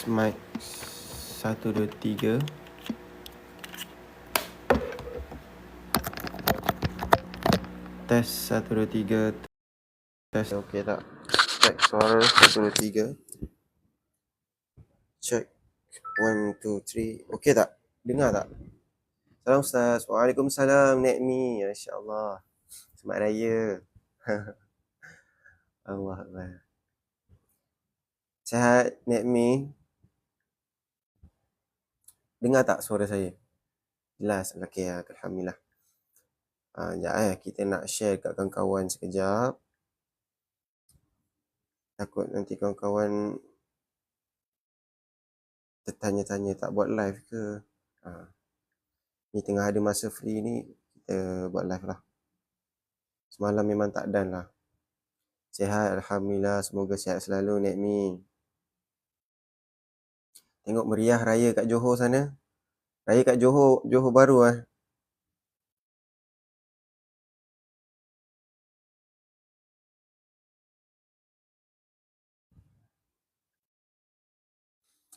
mic 1 2 3. Test 1 2 3. Test okey tak? Cek suara 1 2 3. Cek 1 2 3. Okey tak? Dengar tak? Salam Ustaz. Waalaikumsalam Nek Mi. Masya-Allah. Selamat raya. Allah Akbar. Sihat Nek Mi? Dengar tak suara saya? Jelas. Okey, alhamdulillah. Sekejap kita nak share kat kawan-kawan sekejap. Takut nanti kawan-kawan tertanya-tanya tak buat live ke. Ni tengah ada masa free ni, kita buat live lah. Semalam memang tak done lah. Sihat alhamdulillah, semoga sihat selalu Nek Mi. Tengok meriah raya kat Johor sana. Raya kat Johor baru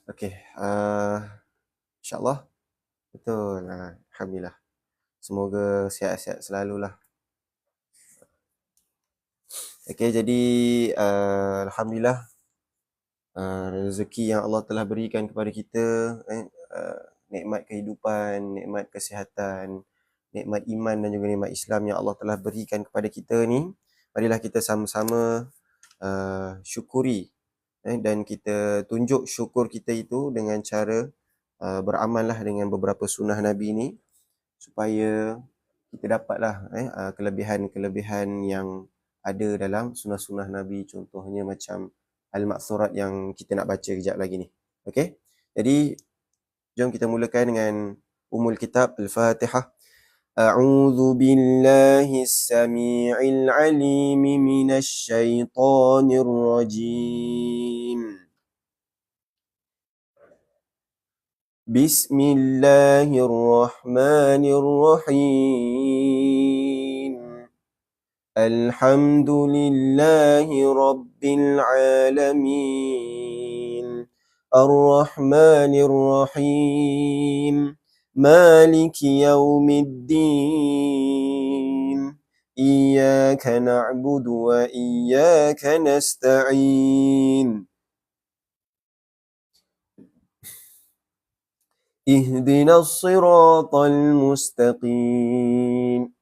Okey, insya-Allah. Betul. Alhamdulillah. Semoga sihat-sihat selalulah. Okey, jadi alhamdulillah, rezeki yang Allah telah berikan kepada kita, nikmat kehidupan, nikmat kesihatan, nikmat iman dan juga nikmat Islam yang Allah telah berikan kepada kita ni, marilah kita sama-sama syukuri dan kita tunjuk syukur kita itu dengan cara beramallah dengan beberapa sunnah Nabi ni, supaya kita dapatlah kelebihan-kelebihan yang ada dalam sunnah-sunnah Nabi. Contohnya macam Al-Ma'thurat yang kita nak baca kejap lagi ni. Okey? Jadi jom kita mulakan dengan Ummul Kitab Al-Fatihah. A'udzu billahis samii'il 'aliim minasy syaithaanir rajiim. Bismillahirrahmanirrahim. Alhamdulillahi rabbil alamin. Ar-Rahmanir-Rahim. Maliki yaumiddin. Iyyaka na'budu wa iyyaka nasta'in. Ihdinas siratal mustaqim.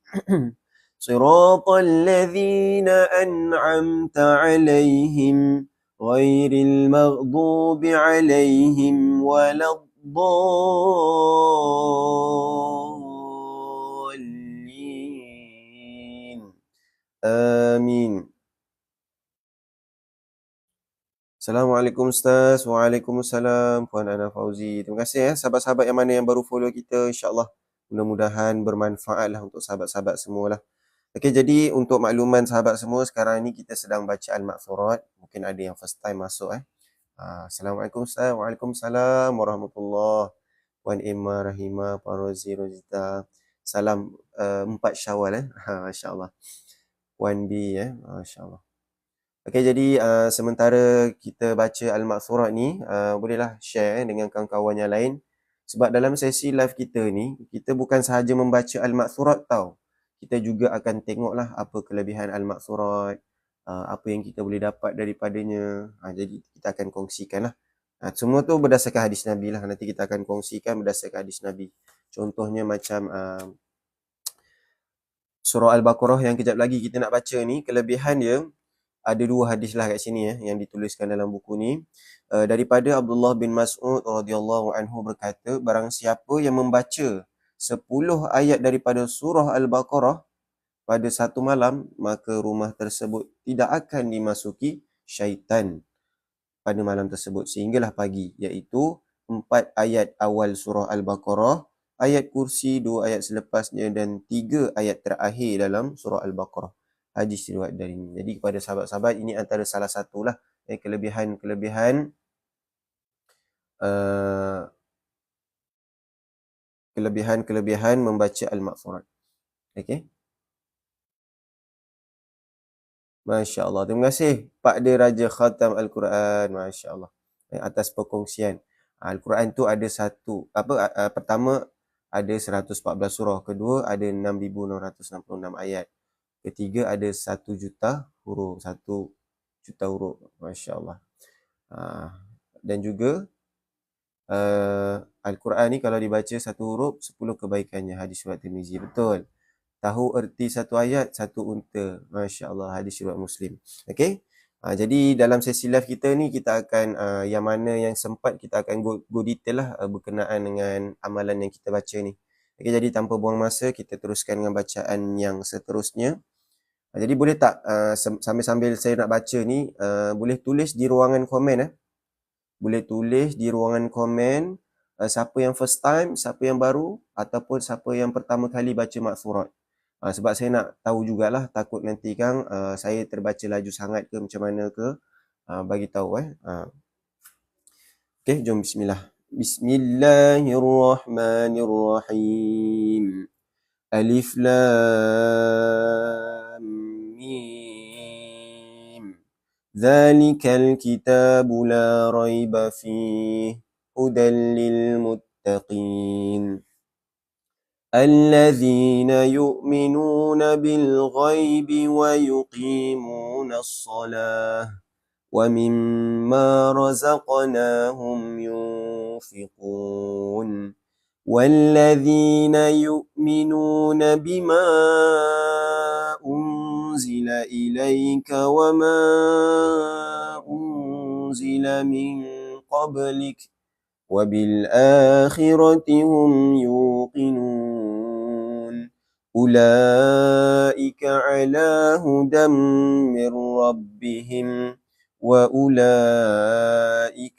Siratal ladzina an'amta 'alaihim ghairil maghdubi 'alaihim waladdallin. Amin. Assalamualaikum Ustaz. Waalaikumsalam Puan Ana Fauzi. Terima kasih sahabat-sahabat yang mana yang baru follow kita. InsyaAllah mudah-mudahan bermanfaatlah untuk sahabat-sahabat semualah. Okey, jadi untuk makluman sahabat semua, sekarang ni kita sedang baca Al-Ma'thurat. Mungkin ada yang first time masuk Assalamualaikum Ustaz. Waalaikumsalam warahmatullahi. Puan Emma Rahimah, Puan Rozi Rozita. Salam 4 Syawal Masya-Allah. Puan B Masya-Allah. Okey, jadi sementara kita baca Al-Ma'thurat ni, bolehlah share dengan kawan-kawan yang lain. Sebab dalam sesi live kita ni, kita bukan sahaja membaca Al-Ma'thurat tau. Kita juga akan tengoklah apa kelebihan Al-Ma'thurat, apa yang kita boleh dapat daripadanya. Jadi kita akan kongsikan lah. Semua tu berdasarkan hadis Nabi lah. Nanti kita akan kongsikan berdasarkan hadis Nabi. Contohnya macam surah Al-Baqarah yang kejap lagi kita nak baca ni, kelebihan dia ada 2 hadis lah kat sini yang dituliskan dalam buku ni. Daripada Abdullah bin Mas'ud radhiyallahu anhu berkata, barang siapa yang membaca 10 ayat daripada surah Al-Baqarah pada satu malam, maka rumah tersebut tidak akan dimasuki syaitan pada malam tersebut sehinggalah pagi, iaitu 4 ayat awal surah Al-Baqarah, ayat kursi 2 ayat selepasnya dan 3 ayat terakhir dalam surah Al-Baqarah. Hadis riwayat dari ini. Jadi kepada sahabat-sahabat, ini antara salah satulah kelebihan membaca Al-Ma'thurat. Okey. Masya-Allah. Terima kasih Pak De Raja Khatam Al-Quran. Masya-Allah. atas perkongsian. Al-Quran tu ada pertama ada 114 surah, kedua ada 6,666 ayat, ketiga ada 1 juta huruf, 1 juta huruf. Masya-Allah. Dan juga Al-Quran ni kalau dibaca satu huruf 10 kebaikannya, hadis riwayat Tirmizi. Betul. Tahu erti satu ayat, satu unta. Masya-Allah, hadis riwayat Muslim. Okey. Jadi dalam sesi live kita ni kita akan yang mana yang sempat kita akan go detail lah berkenaan dengan amalan yang kita baca ni. Okey, jadi tanpa buang masa kita teruskan dengan bacaan yang seterusnya. Jadi boleh tak sambil-sambil saya nak baca ni boleh tulis di ruangan komen Boleh tulis di ruangan komen siapa yang first time, siapa yang baru ataupun siapa yang pertama kali baca Makthurat. Sebab saya nak tahu jugalah, takut nanti kan saya terbaca laju sangat ke macam mana ke, bagi tahu Okey, jom bismillah. Bismillahirrahmanirrahim. Alif Lam Mim. Zalikal kitabu la raiba fihi hudan lil muttaqin. الذين يؤمنون بالغيب ويقيمون الصلاة ومما رزقناهم ينفقون والذين يؤمنون بما أنزل إليك وما أنزل من قبلك وبالآخرة هم يوقنون أولئك على هدى من ربهم وأولئك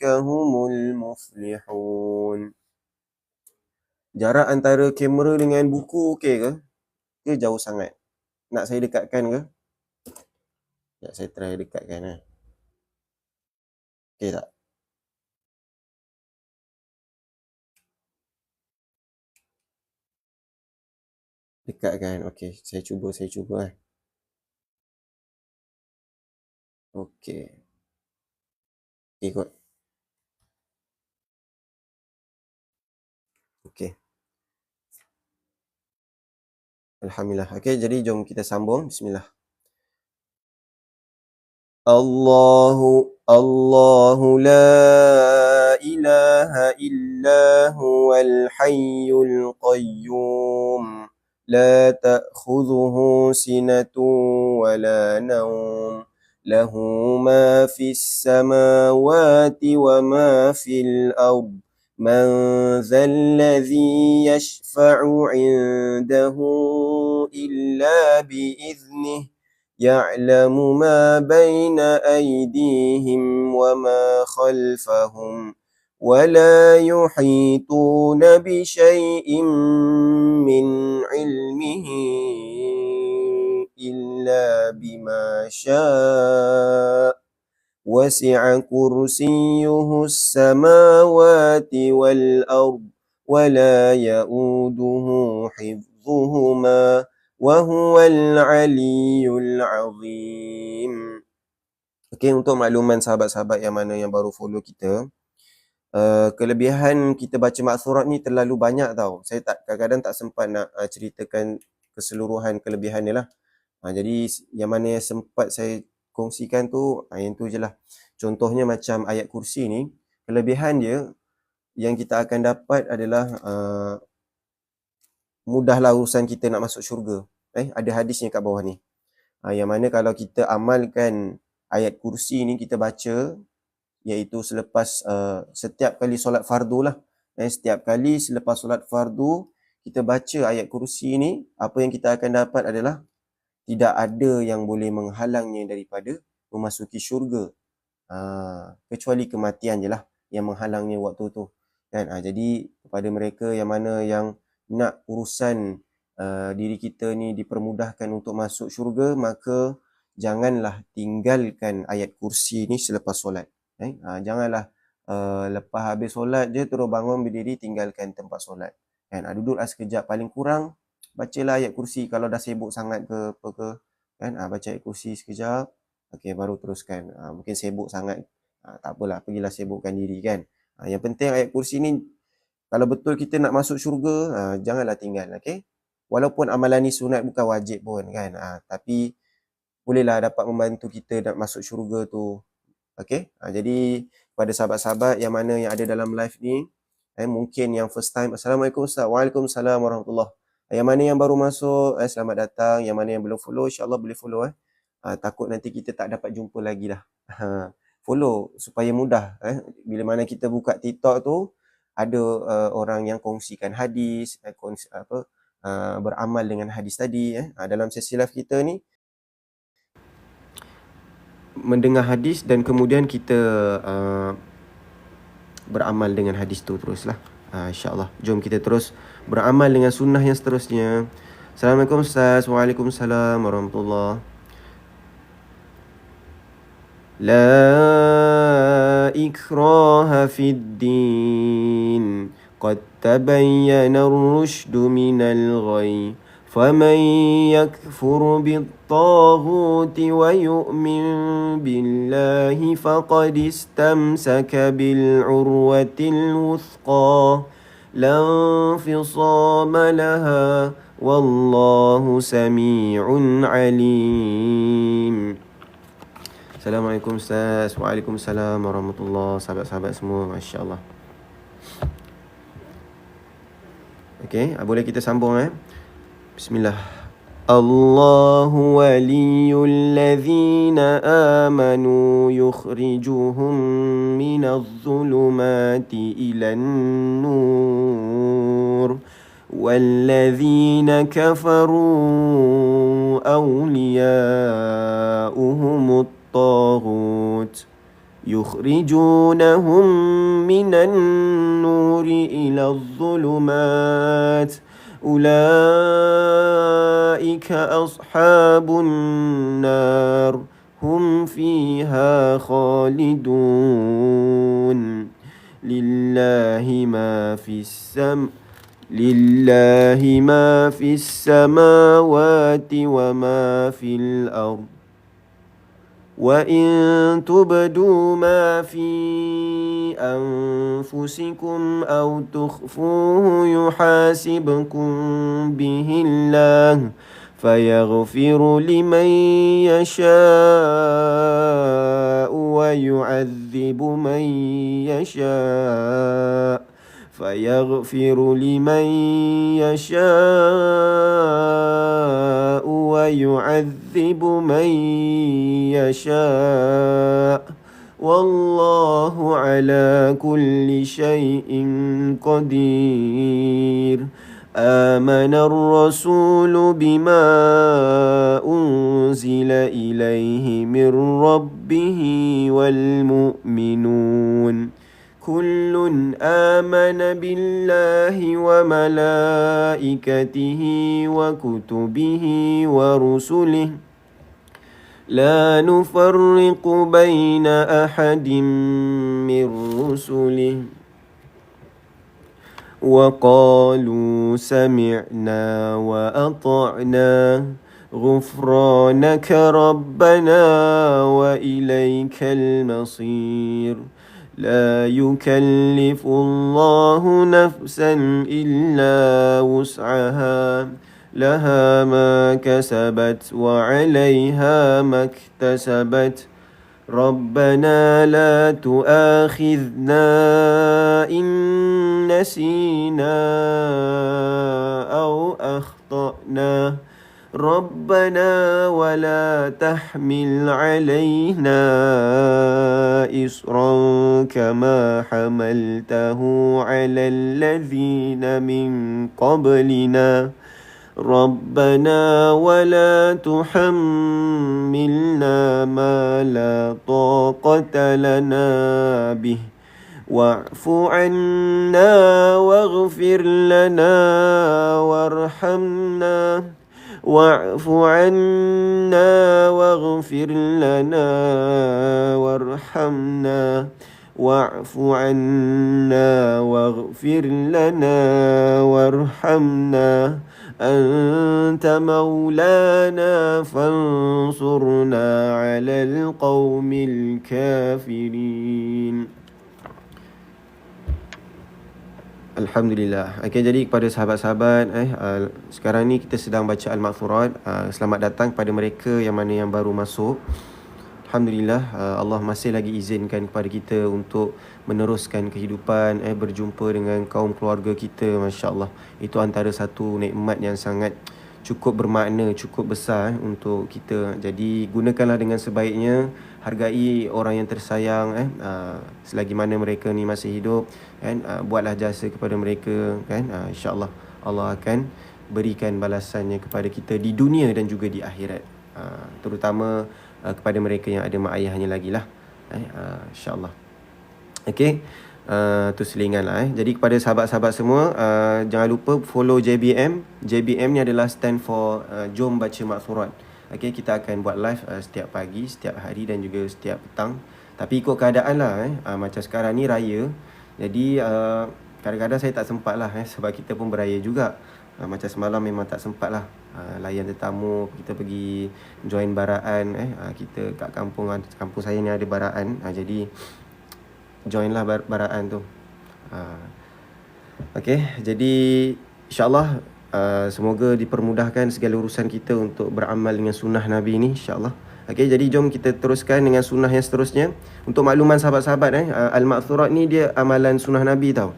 هم المفلحون. Jarak antara kamera dengan buku okey ke? Ke jauh sangat? Nak saya dekatkan ke? Ya, saya try dekatkan Okey tak? Dekatkan. Okey, saya cuba Okey. Okey kot. Okey. Alhamdulillah. Okey, jadi jom kita sambung. Bismillah. Allahu la ilaha illa huwal hayyul qayyum. La ta'khudhuhu sinatun wa la nawm. Lahu ma fis samawati wa ma fil ardh. من ذا الذي يشفع عنده إلا بإذنه يعلم ما بين أيديهم وما خلفهم ولا يحيطون بشيء من علمه إلا بما شاء وسع كرسيه السماوات والأرض ولا يؤوده حفظهما وهو العلي العظيم. Okey, untuk makluman sahabat-sahabat yang mana yang baru follow kita, kelebihan kita baca Makthurat ni terlalu banyak tau. Saya kadang-kadang tak sempat nak ceritakan keseluruhan kelebihan ni lah. Jadi yang mana yang sempat saya kongsikan tu, yang tu je lah. Contohnya macam ayat kursi ni, kelebihan dia yang kita akan dapat adalah mudahlah urusan kita nak masuk syurga. Ada hadisnya kat bawah ni. Yang mana kalau kita amalkan ayat kursi ni, kita baca, iaitu selepas setiap kali solat fardu lah. Setiap kali selepas solat fardu, kita baca ayat kursi ni, apa yang kita akan dapat adalah tidak ada yang boleh menghalangnya daripada memasuki syurga. Kecuali kematian je lah yang menghalangnya waktu tu. Kan? Jadi kepada mereka yang mana yang nak urusan diri kita ni dipermudahkan untuk masuk syurga, maka janganlah tinggalkan ayat kursi ni selepas solat. Janganlah lepas habis solat je terus bangun berdiri tinggalkan tempat solat. Kan? Duduklah sekejap, paling kurang bacalah ayat kursi kalau dah sibuk sangat ke apa ke. Kan? Baca ayat kursi sekejap. Okey, baru teruskan. Mungkin sibuk sangat Tak apalah, pergilah sibukkan diri kan. Yang penting ayat kursi ni, kalau betul kita nak masuk syurga, janganlah tinggal, okey? Walaupun amalan ni sunat, bukan wajib pun kan. Tapi bolehlah dapat membantu kita nak masuk syurga tu. Okey? Jadi pada sahabat-sahabat yang mana yang ada dalam live ni, mungkin yang first time, Assalamualaikum Ustaz. Waalaikumsalam warahmatullahi. Yang mana yang baru masuk, selamat datang. Yang mana yang belum follow, insya-Allah boleh follow. Takut nanti kita tak dapat jumpa lagi dah. Follow supaya mudah. Bila mana kita buka TikTok tu, ada orang yang kongsikan hadis, beramal dengan hadis tadi. Dalam sesi live kita ni, mendengar hadis dan kemudian kita beramal dengan hadis tu teruslah. InsyaAllah. Jom kita terus beramal dengan sunnah yang seterusnya. Assalamualaikum Ustaz. Waalaikumsalam warahmatullahi. La ikraha fid din. Qad tabayyana ar-rushdu minal ghayy. فمن يكفر بالطاغوت ويؤمن بالله فقد استمسك بالعروة الوثقى لا انفصام لها والله سميع عليم. Assalamualaikum Ustaz. Waalaikumsalam warahmatullahi. Sahabat-sahabat semua, masya-Allah. Okey, boleh kita sambung Bismillah. Allahu waliyul ladzina amanu yukhrijuhum minadh dhulumati ilan nur walladzina kafaru awliya'uhumut taghut yukhrijunahum minan nuri iladh dhulumat أولئك أصحاب النار هم فيها خالدون لله ما في السماوات وما في الأرض وإن تبدوا ما في أنفسكم أو تخفوه يحاسبكم به الله فيغفر لمن يشاء ويعذب من يشاء ويعذب من يشاء والله على كل شيء قدير. آمن الرسول بما أنزل إليه من ربه والمؤمنون كل آمن بالله وملائكته وكتبه ورسله لا نفرق بين أحد من رسله وقالوا سمعنا وأطعنا غفرانك ربنا وإليك المصير. لا يكلف الله نفسا إلا وسعها لها ما كسبت وعليها ما اكتسبت ربنا لا تؤاخذنا إن نسينا أو أخطأنا ربنا ولا تحمل علينا إصرا كما حملته على الذين من قبلنا ربنا ولا تحملنا ما لا طاقة لنا به واعف عنا واغفر لنا وارحمنا واعف عنا واغفر لنا وارحمنا واعف عنا واغفر لنا وارحمنا أنت مولانا فانصرنا على القوم الكافرين. Alhamdulillah. Okey, jadi kepada sahabat-sahabat sekarang ni kita sedang baca Al-Maghfurat. Selamat datang kepada mereka yang mana yang baru masuk. Alhamdulillah, Allah masih lagi izinkan kepada kita untuk meneruskan kehidupan, berjumpa dengan kaum keluarga kita, masya-Allah. Itu antara satu nikmat yang sangat cukup bermakna, cukup besar untuk kita. Jadi gunakanlah dengan sebaiknya, hargai orang yang tersayang selagi mana mereka ni masih hidup kan. Buatlah jasa kepada mereka kan. Insya-Allah Allah akan berikan balasannya kepada kita di dunia dan juga di akhirat. Terutama kepada mereka yang ada mak ayahnya lagi lah. InsyaAllah. Okay. Tu selingan lah. Jadi kepada sahabat-sahabat semua, jangan lupa follow JBM. JBM ni adalah stand for Jom Baca Maghfurat. Okay, kita akan buat live setiap pagi, setiap hari dan juga setiap petang. Tapi ikut keadaan lah. Macam sekarang ni raya. Jadi kadang-kadang saya tak sempat lah sebab kita pun beraya juga. Macam semalam memang tak sempat lah layan tetamu. Kita pergi join baraan. Kita kat kampung saya ni ada baraan. Jadi join lah baraan tu. Okay, jadi insyaAllah semoga dipermudahkan segala urusan kita untuk beramal dengan sunnah Nabi ni, insyaAllah. Okay, jadi jom kita teruskan dengan sunnah yang seterusnya. Untuk makluman sahabat-sahabat, Al-Maghfurat ni dia amalan sunnah Nabi tau.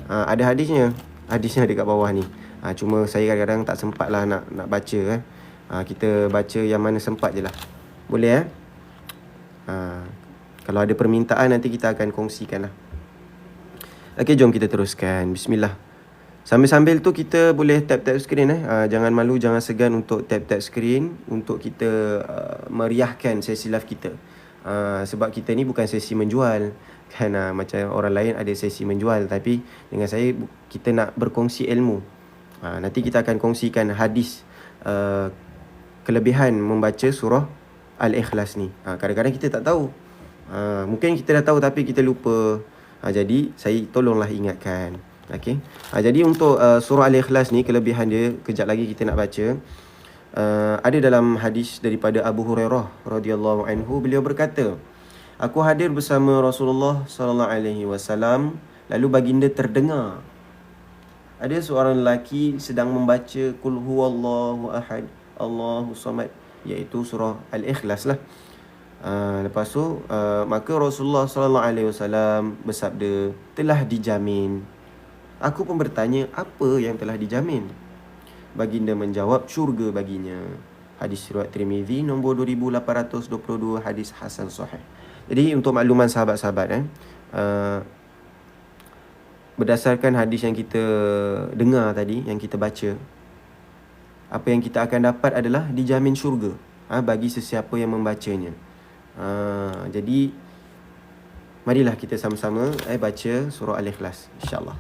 Ada hadisnya. Hadisnya ada kat bawah ni. Cuma saya kadang-kadang tak sempat lah nak baca kita baca yang mana sempat je lah. Boleh kalau ada permintaan nanti kita akan kongsikan lah. Okay, jom kita teruskan. Bismillah. Sambil-sambil tu kita boleh tap-tap skrin jangan malu, jangan segan untuk tap-tap skrin untuk kita meriahkan sesi live kita. Sebab kita ni bukan sesi menjual kan, macam orang lain ada sesi menjual, tapi dengan saya kita nak berkongsi ilmu. Nanti kita akan kongsikan hadis kelebihan membaca surah Al-Ikhlas ni. Kadang-kadang kita tak tahu. Mungkin kita dah tahu tapi kita lupa. Jadi saya tolonglah ingatkan. Okey. Jadi untuk surah Al-Ikhlas ni, kelebihan dia kejap lagi kita nak baca. Ada dalam hadis daripada Abu Hurairah radhiyallahu anhu, beliau berkata, aku hadir bersama Rasulullah sallallahu alaihi wasallam, lalu baginda terdengar ada seorang lelaki sedang membaca Qul huwallahu ahad, Allahu samad, iaitu surah Al-Ikhlas lah. Lepas tu maka Rasulullah sallallahu alaihi wasallam bersabda, telah dijamin. Aku pun bertanya, apa yang telah dijamin? Baginda menjawab, syurga baginya. Hadis riwayat Tirmizi nombor 2822, hadis hasan sahih. Jadi untuk makluman sahabat-sahabat berdasarkan hadis yang kita dengar tadi, yang kita baca, apa yang kita akan dapat adalah dijamin syurga bagi sesiapa yang membacanya. Jadi marilah kita sama-sama baca surah Al-Ikhlas, insya-Allah.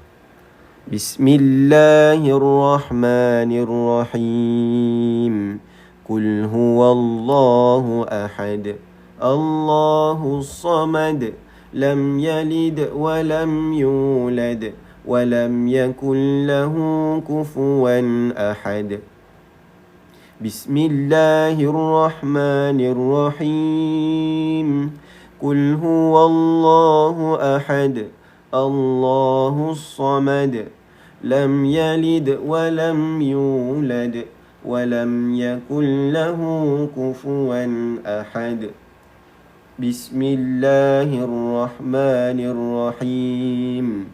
Bismillahirrahmanirrahim. Qul huwallahu ahad, Allahus samad, lam yalid wa lam yulad wa lam yakul lahu kufuwan ahad. Bismillahirrahmanirrahim. Qul huwallahu ahad, Allahus samad, lam yalid wa lam yulad wa lam yakul lahu kufuwan ahad. Bismillahirrahmanirrahim.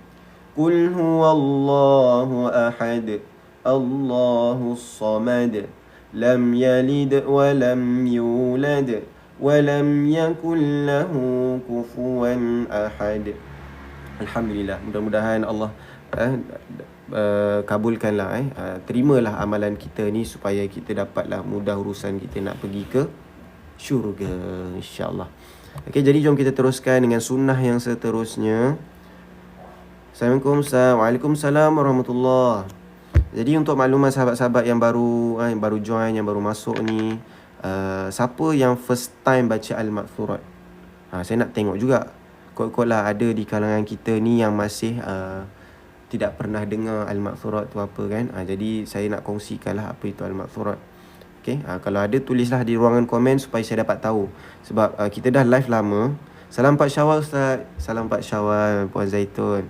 Qul huwallahu ahad, Allahus samad, lam yalid wa lam yulad wa lam yakul lahu kufuwan ahad. Alhamdulillah, mudah-mudahan Allah kabulkanlah terimalah amalan kita ni supaya kita dapatlah mudah urusan kita nak pergi ke syurga, insya-Allah. Okey, jadi jom kita teruskan dengan sunnah yang seterusnya. Assalamualaikum. Waalaikumsalam warahmatullahi. Jadi untuk makluman sahabat-sahabat yang baru join, yang baru masuk ni, siapa yang first time baca Al-Maghfurat? Saya nak tengok juga. kot-kot lah ada di kalangan kita ni yang masih tidak pernah dengar al-maghfurat tu apa kan. Jadi saya nak kongsikanlah apa itu al-maghfurat. Okay, kalau ada tulislah di ruangan komen supaya saya dapat tahu. Sebab kita dah live lama. Salam 4 Syawal Ustaz. Salam 4 Syawal Puan Zaitun.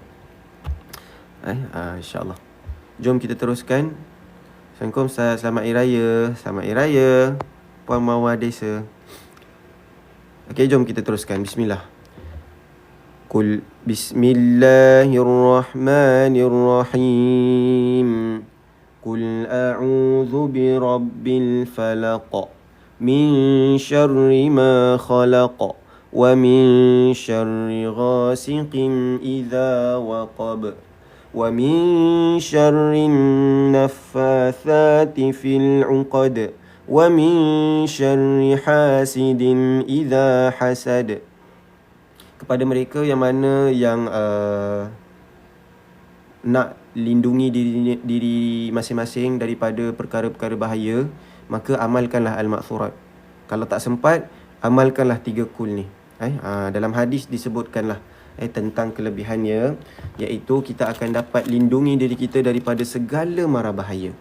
InsyaAllah. Jom kita teruskan. Assalamualaikum Ustaz. Selamat Hari Raya. Selamat Hari Raya Puan Mawar Desa. Okay, jom kita teruskan. Bismillah. Qul Bismillahirrahmanirrahim. Qul a'udzu birabbil falaq min syarri ma khalaq wa min syarri ghasiqin idza waqab wa min syarri naffatsati fil 'uqad wa min syarri hasidin idza hasad. Kepada mereka yang mana yang nak lindungi diri masing-masing daripada perkara-perkara bahaya, maka amalkanlah al-maghfurat. Kalau tak sempat, amalkanlah 3 kul ni. Dalam hadis disebutkanlah tentang kelebihannya, iaitu kita akan dapat lindungi diri kita daripada segala mara bahaya.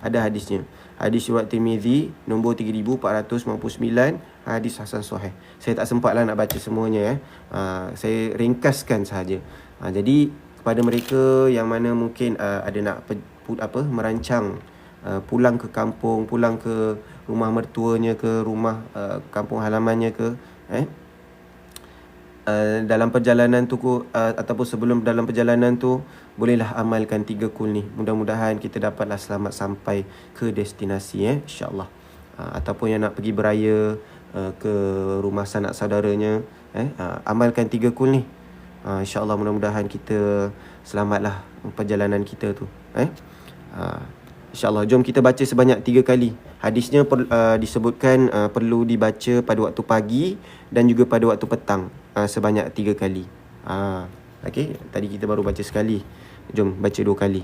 Ada hadisnya. Hadis riwayat Tirmizi nombor 3499, hadis hasan sahih. Saya tak sempatlah nak baca semuanya saya ringkaskan sahaja. Jadi kepada mereka yang mana mungkin ada nak merancang pulang ke kampung, pulang ke rumah mertuanya ke, rumah kampung halamannya ke, dalam perjalanan tu ataupun sebelum dalam perjalanan tu, bolehlah amalkan 3 kul ni. Mudah-mudahan kita dapatlah selamat sampai ke destinasi insya-Allah. Ataupun yang nak pergi beraya ke rumah sanak saudaranya, amalkan 3 kul ni. InsyaAllah mudah-mudahan kita selamatlah perjalanan kita tu. InsyaAllah jom kita baca sebanyak 3 kali. Hadisnya disebutkan perlu dibaca pada waktu pagi dan juga pada waktu petang, sebanyak 3 kali. Okay, tadi kita baru baca sekali. Jom baca 2 kali.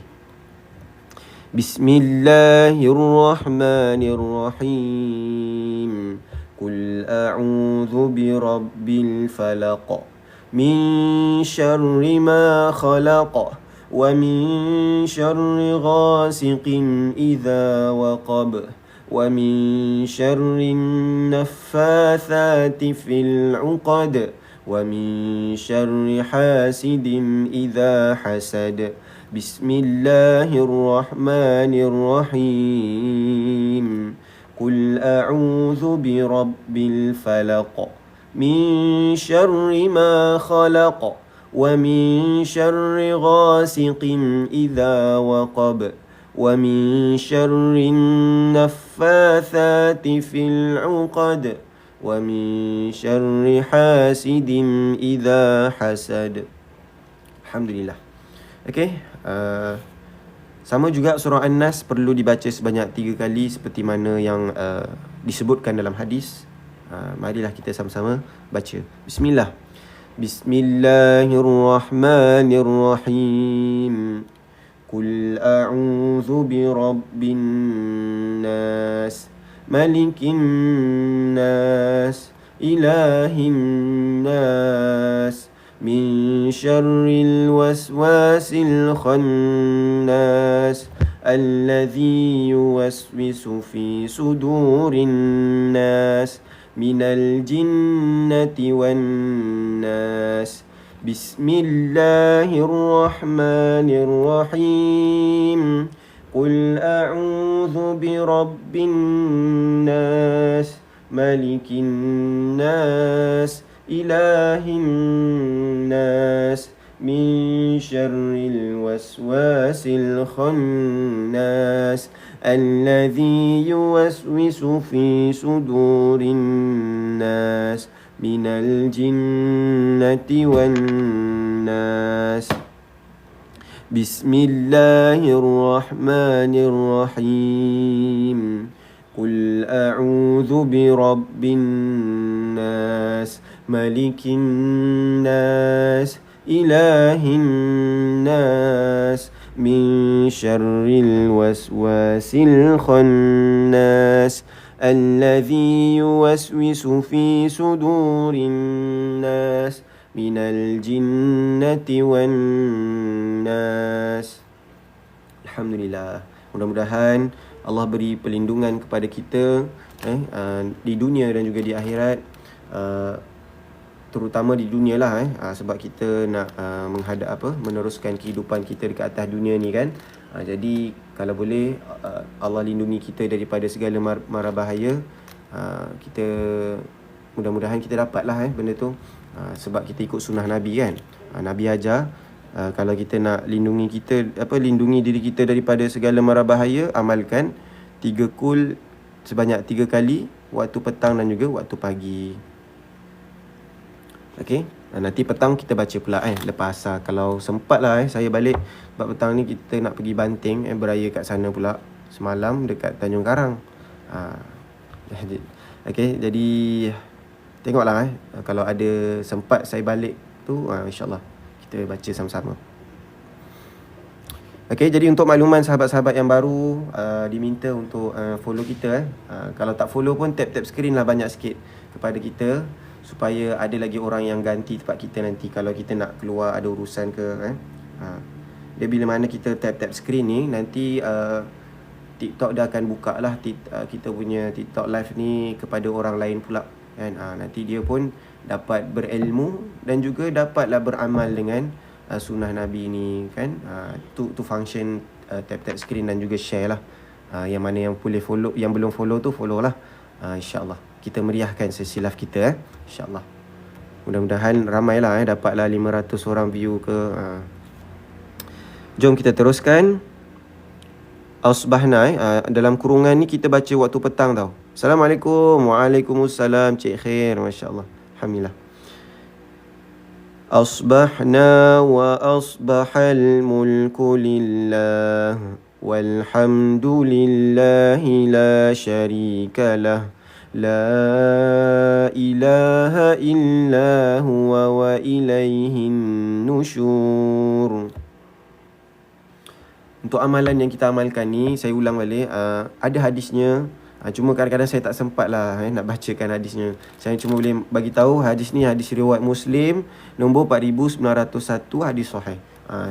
Bismillahirrahmanirrahim. Qul a'udzu birabbil falaq min syarri ma khalaq wa min syarri ghasiqin idza waqab wa min syarri naffatsati fil 'uqad wa min syarri hasidin idza hasad. Bismillahirrahmanirrahim. Qul a'udzu birabbil falaq min syarri ma khalaq wa min syarri ghasiqin idza waqab wa min syarri naffatsati fil 'uqad wa min syarri hasidin idza hasad. Alhamdulillah. Okey, sama juga surah An-Nas perlu dibaca sebanyak 3 kali seperti mana yang disebutkan dalam hadis. Marilah kita sama-sama baca. Bismillah. Bismillahirrahmanirrahim. Qul a'udzu birabbin nas, malikin nas, ilahin nas, min syarril waswasil khannas, alladzi yuwaswisu fi sudurin nas, minal jinnati wan nas. Bismillahirrahmanirrahim. Qul a'udzu birabbin nas, malikin nas, ilahin nas, min syarril waswasil khannas, alladzi yuwaswisu fi sudurin nas, minal jinnati wan nas. Bismillahirrahmanirrahim. Qul a'udzu birabbin nas, malikin nas, ilahin nas, min syarril waswasil khannas, alladzi yuwaswisu fi sudurin nas, minal jinnati wan nas. Alhamdulillah. Mudah-mudahan Allah beri perlindungan kepada kita di dunia dan juga di akhirat. Terutama di dunia lah sebab kita nak meneruskan kehidupan kita dekat atas dunia ni kan. Jadi kalau boleh Allah lindungi kita daripada segala mara bahaya. Kita mudah-mudahan kita dapat lah benda tu. Sebab kita ikut sunnah Nabi kan. Nabi ajar kalau kita nak lindungi diri kita daripada segala mara bahaya, amalkan 3 kul sebanyak 3 kali, waktu petang dan juga waktu pagi. Okey, nanti petang kita baca pula lepas asar. Kalau sempat lah saya balik, sebab petang ni kita nak pergi Banting beraya kat sana pula semalam dekat Tanjung Karang. Okey, jadi tengoklah kalau ada sempat saya balik tu, insya-Allah kita baca sama-sama. Okey, jadi untuk makluman sahabat-sahabat yang baru, diminta untuk follow kita. Kalau tak follow pun tap-tap skrin lah banyak sikit kepada kita, supaya ada lagi orang yang ganti tempat kita nanti kalau kita nak keluar ada urusan ke Dia bila mana kita tap-tap skrin ni, nanti TikTok dah akan buka lah kita punya TikTok live ni kepada orang lain pula kan. Nanti dia pun dapat berilmu dan juga dapatlah beramal dengan sunnah Nabi ni kan. Tu function tap-tap skrin dan juga share lah. Yang mana yang boleh follow, yang belum follow tu follow lah. InsyaAllah kita meriahkan sesi live kita InsyaAllah. Mudah-mudahan ramailah dapatlah 500 orang view ke. Jom kita teruskan. Asbahna dalam kurungan ni kita baca waktu petang tau. Assalamualaikum. Waalaikumsalam Cik Khair. Masya-Allah. Alhamdulillah. Asbahna wa asbahal mulku lillah walhamdulillahi la syarika lah. La ilaha illa huwa wa ilaihin nusyur. Untuk amalan yang kita amalkan ni, saya ulang balik, ada hadisnya. Cuma kadang-kadang saya tak sempat lah nak bacakan hadisnya. Saya cuma boleh bagi tahu hadis ni hadis riwayat Muslim nombor 4901, hadis sahih.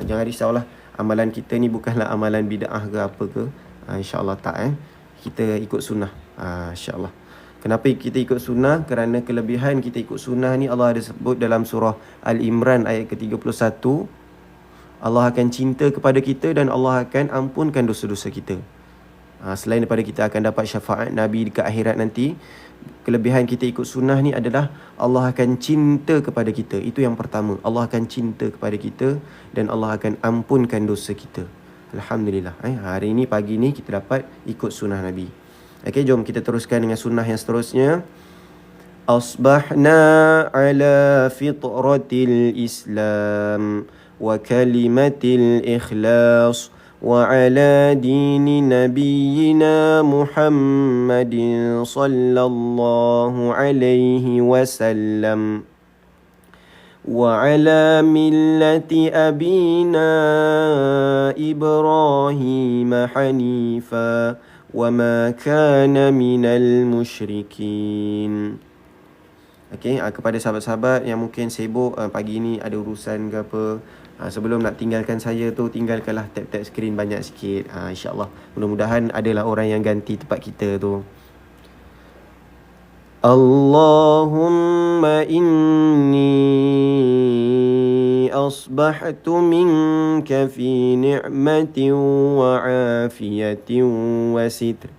Jangan risaulah, amalan kita ni bukanlah amalan bid'ah ke apa ke. InsyaAllah tak kita ikut sunnah. InsyaAllah. Kenapa kita ikut sunnah? Kerana kelebihan kita ikut sunnah ni Allah ada sebut dalam surah Al-Imran ayat ke-31. Allah akan cinta kepada kita dan Allah akan ampunkan dosa-dosa kita. Selain daripada kita akan dapat syafaat Nabi dekat akhirat nanti, kelebihan kita ikut sunnah ni adalah Allah akan cinta kepada kita. Itu yang pertama. Allah akan cinta kepada kita dan Allah akan ampunkan dosa kita. Alhamdulillah. Hari ini, pagi ni kita dapat ikut sunnah Nabi. Okey, jom kita teruskan dengan sunnah yang seterusnya. Asbahna ala fitratil Islam wa kalimatil ikhlas wa ala dini nabiyyina Muhammadin sallallahu alaihi wasallam wa ala millati abina Ibrahim hanifa wa ma kana minal musyrikin. Okey, kepada sahabat-sahabat yang mungkin sibuk pagi ni ada urusan ke apa, sebelum nak tinggalkan saya tu, tinggalkanlah tap-tap skrin banyak sikit. InsyaAllah. Mudah-mudahan adalah orang yang ganti tempat kita tu. Allahumma inni asbahtu minka fi ni'matin wa afiyatin wa sitr.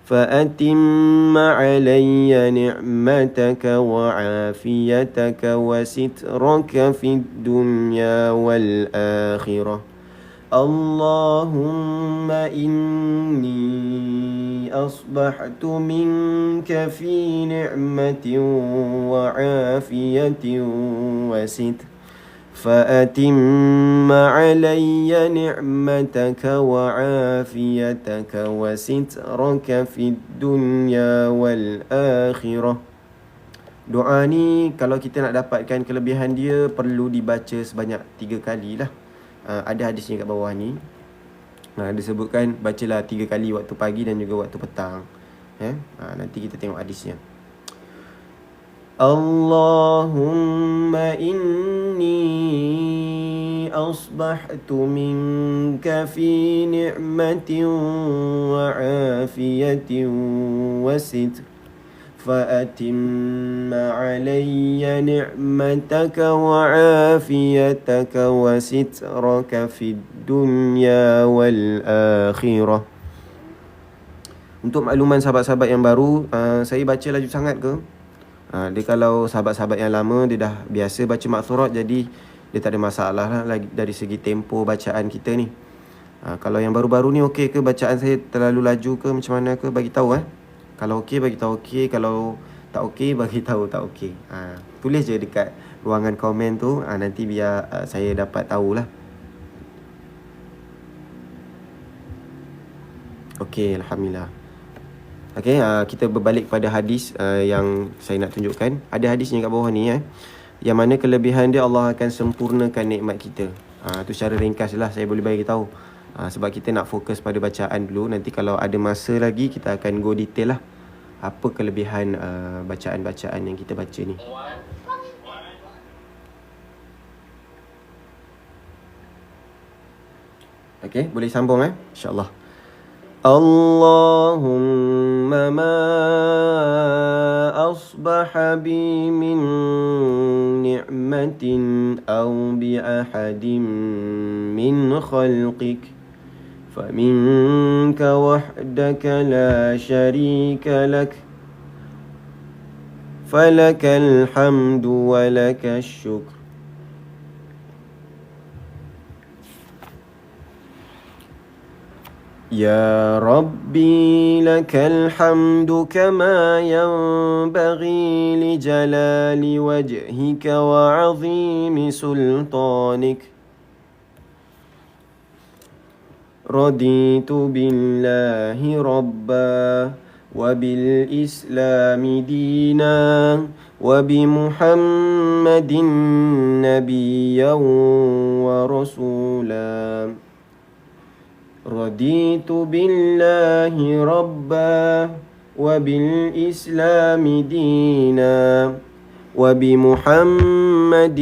فأتم علي نعمتك وعافيتك وسترك في الدنيا والآخرة اللهم إني أصبحت منك في نعمة وعافية وستر فأتم علي نعمتك وعافيتك وسترك في الدنيا والآخرة. Doa ni kalau kita nak dapatkan kelebihan dia perlu dibaca sebanyak 3 kali lah. Ada hadisnya kat bawah ni. Disebutkan bacalah 3 kali waktu pagi dan juga waktu petang. Nanti kita tengok hadisnya. Allahumma inni asbahtu minka fi ni'matin wa afiyatin wa sitr فأتم علي نعمتك وعافيتك وسترك في الدنيا والآخرة. Untuk makluman sahabat-sahabat yang baru, saya baca laju sangat ke? Dia kalau sahabat-sahabat yang lama dia dah biasa baca maksurat, jadi dia tak ada masalah lah dari segi tempo bacaan kita ni. Kalau yang baru-baru ni okey ke bacaan saya terlalu laju ke macam mana ke, bagi tahu Kalau okey bagi tahu okey, kalau tak okey bagi tahu tak okey. Tulis je dekat ruangan komen tu, nanti biar saya dapat tahulah. Okey, alhamdulillah. Okey, kita berbalik pada hadis yang saya nak tunjukkan. Ada hadisnya kat bawah ni yang mana kelebihan dia Allah akan sempurnakan nikmat kita. Tu secara ringkas lah saya boleh bagi tahu. Sebab kita nak fokus pada bacaan dulu. Nanti kalau ada masa lagi kita akan go detail lah apa kelebihan bacaan-bacaan yang kita baca ni. Okey, boleh sambung insya-Allah. Allahumma ma asbaha bi min ni'matin aw bi ahadin min khalqik فمنك وحدك لا شريك لك فلك الحمد ولك الشكر. يا ربي لك الحمد كما ينبغي لجلال وجهك وعظيم سلطانك. رضيت بالله ربا وبالإسلام دينا وبمحمد نبيا ورسولا. رضيت بالله ربا وبالإسلام دينا وبمحمد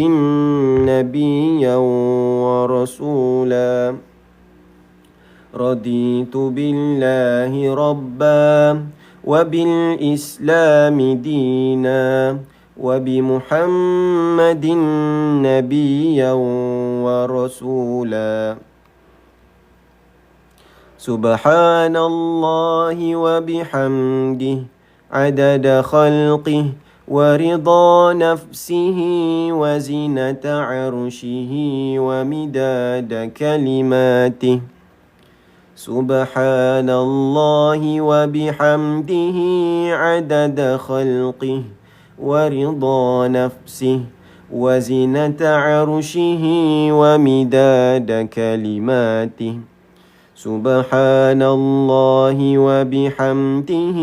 نبيا ورسولا. رضيت بالله ربا وبالإسلام دينا وبمحمد نبيا ورسولا. سبحان الله وبحمده عدد خلقه ورضا نفسه وزنة عرشه ومداد كلماته. سبحان الله وبحمده عدد خلقه ورضا نفسه وزنة عرشه ومداد كلماته. سبحان الله وبحمده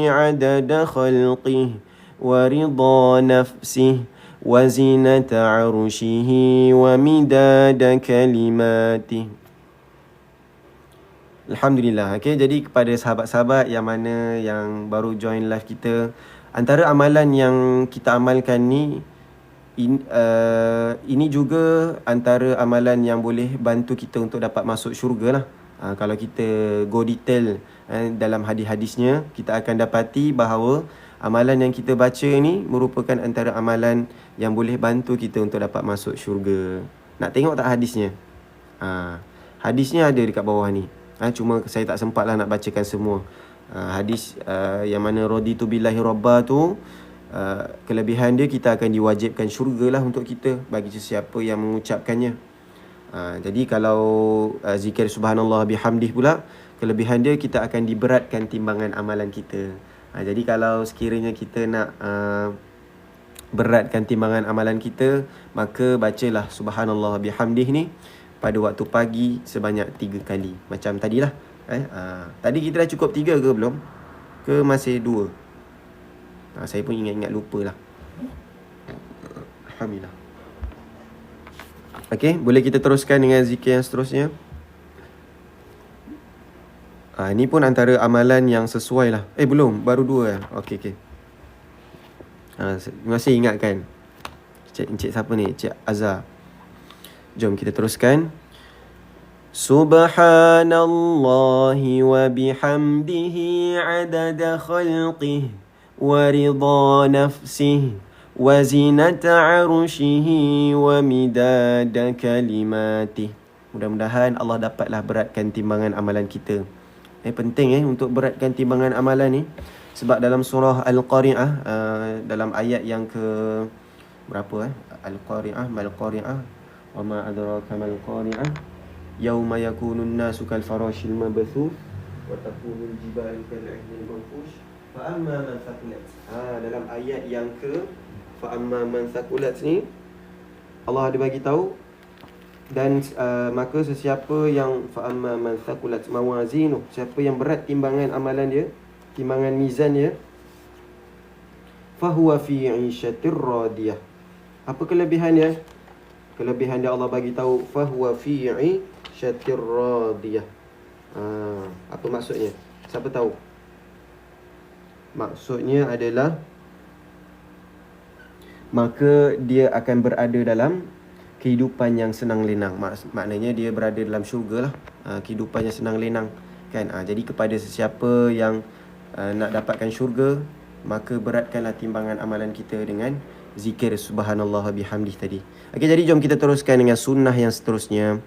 عدد خلقه ورضا نفسه وزنة عرشه ومداد كلماته. Alhamdulillah. Okay, jadi kepada sahabat-sahabat yang mana yang baru join live kita, antara amalan yang kita amalkan ni ini juga antara amalan yang boleh bantu kita untuk dapat masuk syurga lah. Kalau kita go detail dalam hadis-hadisnya, kita akan dapati bahawa amalan yang kita baca ni merupakan antara amalan yang boleh bantu kita untuk dapat masuk syurga. Nak tengok tak hadisnya? Hadisnya ada dekat bawah ni. Cuma saya tak sempat lah nak bacakan semua. Hadis yang mana raditu billahi rabba tu, kelebihan dia kita akan diwajibkan syurga lah untuk kita bagi sesiapa yang mengucapkannya. Jadi kalau zikir subhanallah bihamdih pula, kelebihan dia kita akan diberatkan timbangan amalan kita. Jadi kalau sekiranya kita nak beratkan timbangan amalan kita, maka bacalah subhanallah bihamdih ni pada waktu pagi sebanyak 3 kali. Macam tadilah. Tadi kita dah cukup 3 ke belum? Ke masih 2? Saya pun ingat-ingat lupa lah. Alhamdulillah. Okey, boleh kita teruskan dengan zikir yang seterusnya. Ini pun antara amalan yang sesuai lah. Belum, baru 2 Okey. Masih ingat kan? Encik siapa ni? Encik Azhar. Jom kita teruskan. Subhanallahi wa bihamdihi adada khalqih wa ridha nafsih wa zinata arshihi wa midada kalimatih. Mudah-mudahan Allah dapatlah beratkan timbangan amalan kita. Penting untuk beratkan timbangan amalan ni. Sebab dalam surah Al-Qari'ah, dalam ayat yang ke berapa Al-Qari'ah, Mal-Qari'ah, wa ma adraka mal-Qari'ah, yauma yakunun nasu kal farashil mabthuth wa takunul jibalu kal 'ihnil manfush fa amma man thaqulat. Dalam ayat yang ke fa amma man thaqulat ni Allah ada bagi tahu, dan maka sesiapa yang fa amma man thaqulat mawazinu, siapa yang berat timbangan amalan dia, timbangan mizan dia, fa huwa fi 'ishatir radiyah. Apa kelebihan dia? Kelebihan dia Allah bagi tahu, fa huwa fi 'ishatir radiyah. Apa maksudnya? Siapa tahu? Maksudnya adalah maka dia akan berada dalam kehidupan yang senang lenang. Maknanya dia berada dalam syurga lah. Kehidupan yang senang lenang kan. Jadi kepada sesiapa yang nak dapatkan syurga, maka beratkanlah timbangan amalan kita dengan zikir subhanallah bihamdih tadi. Okey, jadi jom kita teruskan dengan sunnah yang seterusnya.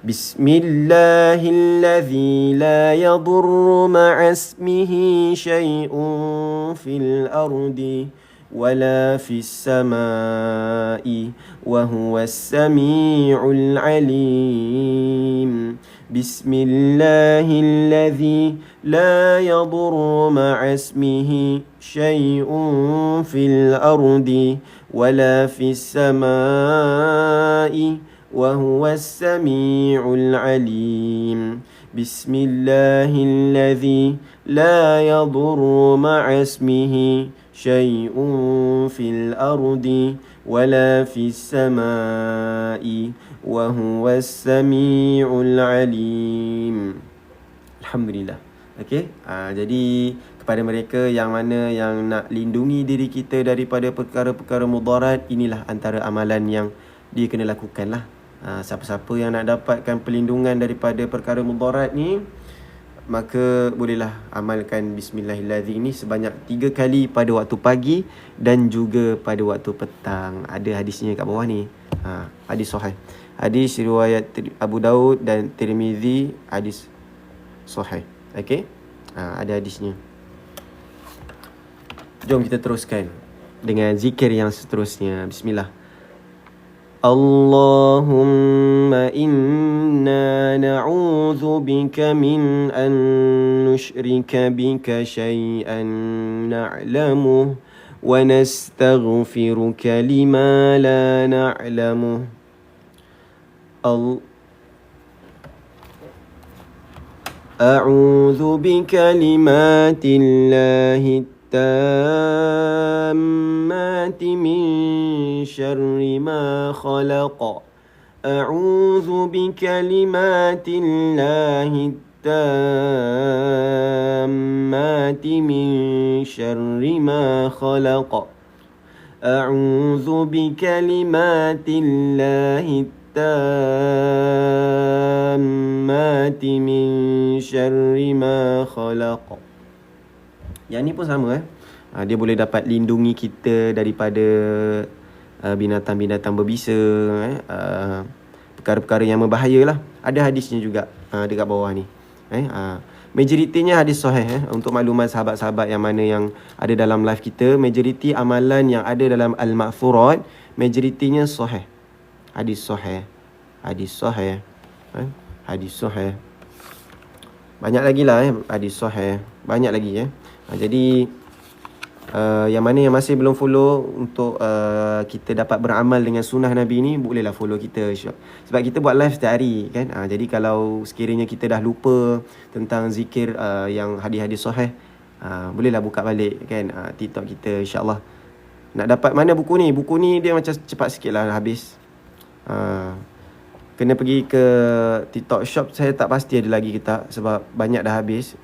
Bismillahilladzi la yadurru ma'asmihi syai'un fil ardi wala fis samai wa huwas sami'ul alim. Bismillahilladzi la yadurru ma'asmihi syai'un fil ardi wala fis samai wa huwas sami'ul alim. Bismillahilladzi la yadurru ma'asmihi syai'un fil ardi wala fis samai wa huwas sami'ul alim. Alhamdulillah. Okey, jadi kepada mereka yang mana yang nak lindungi diri kita daripada perkara-perkara mudarat, inilah antara amalan yang dia kena lakukan lah. Siapa-siapa yang nak dapatkan perlindungan daripada perkara mudarat ni, maka bolehlah amalkan Bismillahirrahmanirrahim ini sebanyak 3 kali pada waktu pagi dan juga pada waktu petang. Ada hadisnya kat bawah ni. Hadis sahih. Hadis riwayat Abu Daud dan Tirmizi, hadis sahih. Okey? Ada hadisnya. Jom kita teruskan dengan zikir yang seterusnya. Bismillah. Allahumma inna na'udzu bika min an nusyrika bika syai'an na'lamuh wa nastaghfiruka lima la na'lamuh. A'udzu bikalimatillahit التامات من شر ما خلق. أعوذ بكلمات الله التامات من شر ما خلق. أعوذ بكلمات الله التامات من شر ما خلق. Yang ni pun sama dia boleh dapat lindungi kita daripada binatang-binatang berbisa, perkara-perkara yang berbahaya lah. Ada hadisnya juga dekat bawah ni. Majoritinya hadis sahih. Untuk makluman sahabat-sahabat yang mana yang ada dalam live kita, majoriti amalan yang ada dalam Al-Ma'thurat, majoritinya sahih. Hadis sahih. Hadis sahih. Hadis sahih. Banyak lagi lah hadis sahih. Banyak lagi Jadi yang mana yang masih belum follow, untuk kita dapat beramal dengan sunnah Nabi ni, bolehlah follow kita. Sebab kita buat live setiap hari kan. Jadi kalau sekiranya kita dah lupa tentang zikir yang hadis-hadis sahih, bolehlah buka balik kan TikTok kita, insya-Allah. Nak dapat mana buku ni? Buku ni dia macam cepat sikit lah habis. Kena pergi ke TikTok shop. Saya tak pasti ada lagi ke tak, sebab banyak dah habis.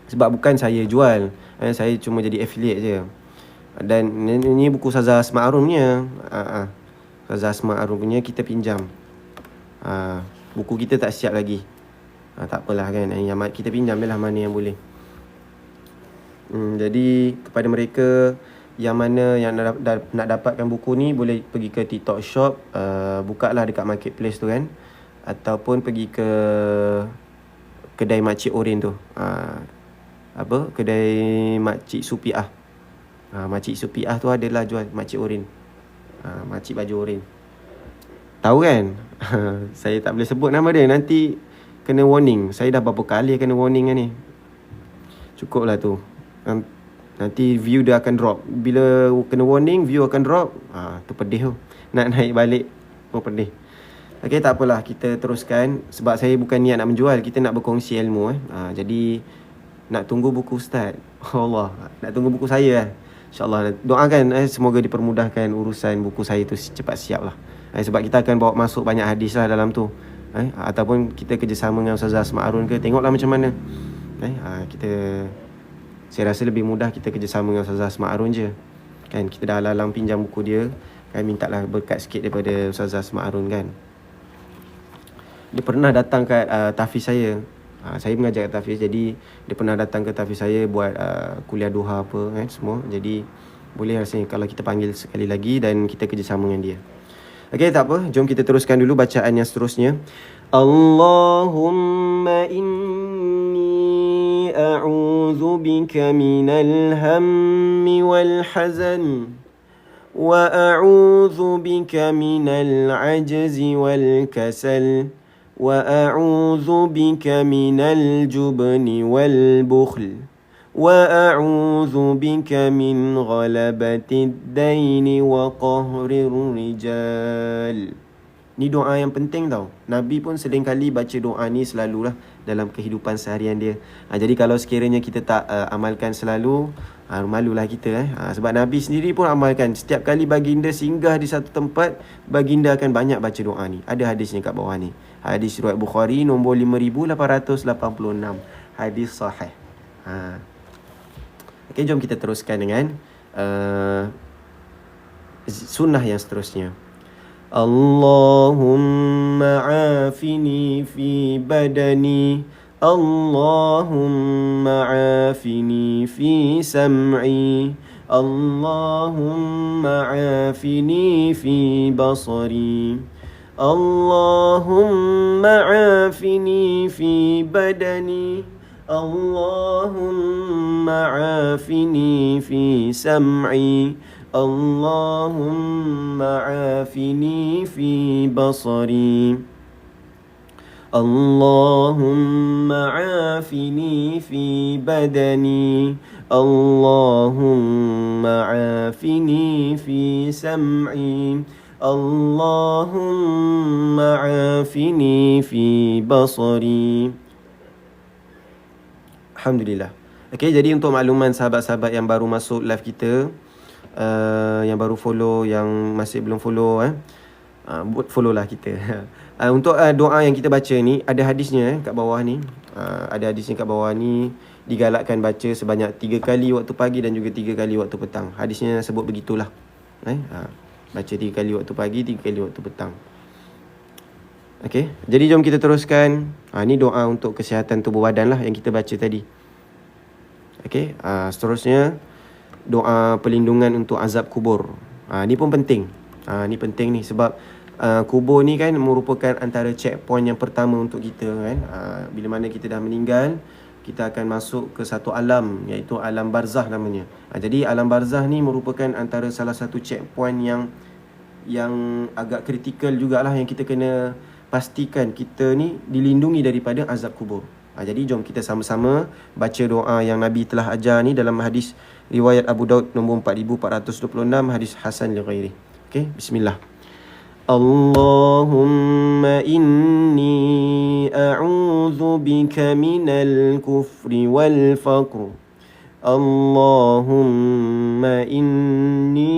Sebab bukan saya jual, saya cuma jadi affiliate je. Dan ni buku Ustazah Asma Arun punya. Ustazah Asma Arun punya kita pinjam. Buku kita tak siap lagi. Tak apalah kan. Yang kita pinjam je lah mana yang boleh. Jadi kepada mereka yang mana yang nak dapatkan buku ni, boleh pergi ke TikTok Shop, buka lah dekat marketplace tu kan, ataupun pergi ke kedai Makcik Oren tu. Kedai Makcik Supiah. Makcik Supiah tu adalah jual Makcik Oren. Makcik baju oren. Tahu kan? Saya tak boleh sebut nama dia, nanti kena warning. Saya dah berapa kali kena warning kan ni. Cukup lah tu. Nanti view dia akan drop. Bila kena warning, view akan drop. Tu pedih tu. Nak naik balik pun pedih. Okay, tak apalah, kita teruskan. Sebab saya bukan niat nak menjual, kita nak berkongsi ilmu. Jadi nak tunggu buku Ustaz. Allah, nak tunggu buku saya. InsyaAllah doakan semoga dipermudahkan urusan buku saya tu cepat siap lah. Sebab kita akan bawa masuk banyak hadis lah dalam tu. Ataupun kita kerjasama dengan Ustazah Asma Arun ke, tengoklah macam mana. Saya rasa lebih mudah kita kerjasama dengan Ustazah Asma Arun je kan. Kita dah lalang pinjam buku dia kan, minta lah berkat sikit daripada Ustazah Asma Arun kan. Dia pernah datang kat tahfiz saya. Saya mengajar kat tahfiz, jadi dia pernah datang ke tahfiz saya buat kuliah duha apa kan semua. Jadi boleh rasanya kalau kita panggil sekali lagi dan kita kerjasama dengan dia. Okey, tak apa, jom kita teruskan dulu bacaan yang seterusnya. Allahumma inni a'udzu bika minal hammi wal hazan wa a'udzu bika minal ajzi wal kasal وأعوذ بك من الجبن والبخل وأعوذ بك من غلبة الدين وقهر الرجال. Ni doa yang penting tau. Nabi pun sering kali baca doa ni selalulah dalam kehidupan seharian dia. Jadi kalau sekiranya kita tak amalkan selalu, malulah kita. Sebab Nabi sendiri pun amalkan. Setiap kali baginda singgah di satu tempat, baginda akan banyak baca doa ni. Ada hadisnya kat bawah ni. Hadis riwayat Bukhari nombor 5886. Hadis sahih. Okey, jom kita teruskan dengan sunnah yang seterusnya. Allahumma afini fi badani, Allahumma afini fi sam'i, Allahumma afini fi basari, Allahumma afini fi badani, Allahumma afini fi sam'i, Allahumma afini fi basari, Allahumma afini fi badani, Allahumma afini fi sam'i, Allahumma afini fi basari. Alhamdulillah. Okey, jadi untuk makluman sahabat-sahabat yang baru masuk live kita, yang baru follow, yang masih belum follow, buat follow lah kita. Untuk doa yang kita baca ni, ada hadisnya kat bawah ni. Ada hadisnya kat bawah ni. Digalakkan baca sebanyak 3 kali waktu pagi dan juga 3 kali waktu petang. Hadisnya sebut begitulah. Baca 3 kali waktu pagi, 3 kali waktu petang. Okey, jadi jom kita teruskan. Ni doa untuk kesihatan tubuh badan lah yang kita baca tadi. Okey, seterusnya doa perlindungan untuk azab kubur. Ni pun penting. Ni penting ni sebab kubur ni kan merupakan antara checkpoint yang pertama untuk kita kan. Bila mana kita dah meninggal, kita akan masuk ke satu alam, iaitu alam barzah namanya. Jadi alam barzah ni merupakan antara salah satu checkpoint yang agak kritikal jugalah, yang kita kena pastikan kita ni dilindungi daripada azab kubur. Jadi jom kita sama-sama baca doa yang Nabi telah ajar ni dalam hadis riwayat Abu Daud nombor 4426, hadis hasan li ghairi. Okey, bismillah. Allahumma inni a'udzu bika minal kufri wal faqr. Allahumma inni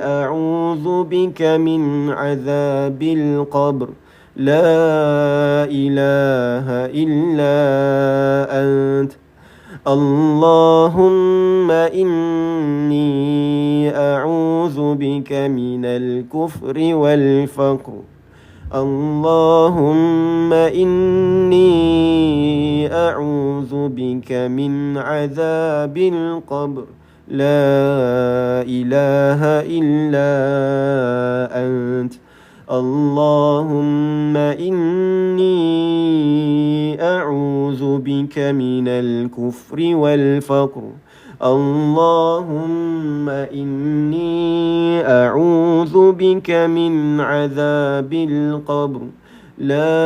a'udzu bika min azabil qabr. La ilaha illa ant. Allahumma inni الكفر والفقر اللهم إني أعوذ بك من عذاب القبر لا إله إلا أنت اللهم إني أعوذ بك من الكفر والفقر اللهم إني أعوذ بك من عذاب القبر لا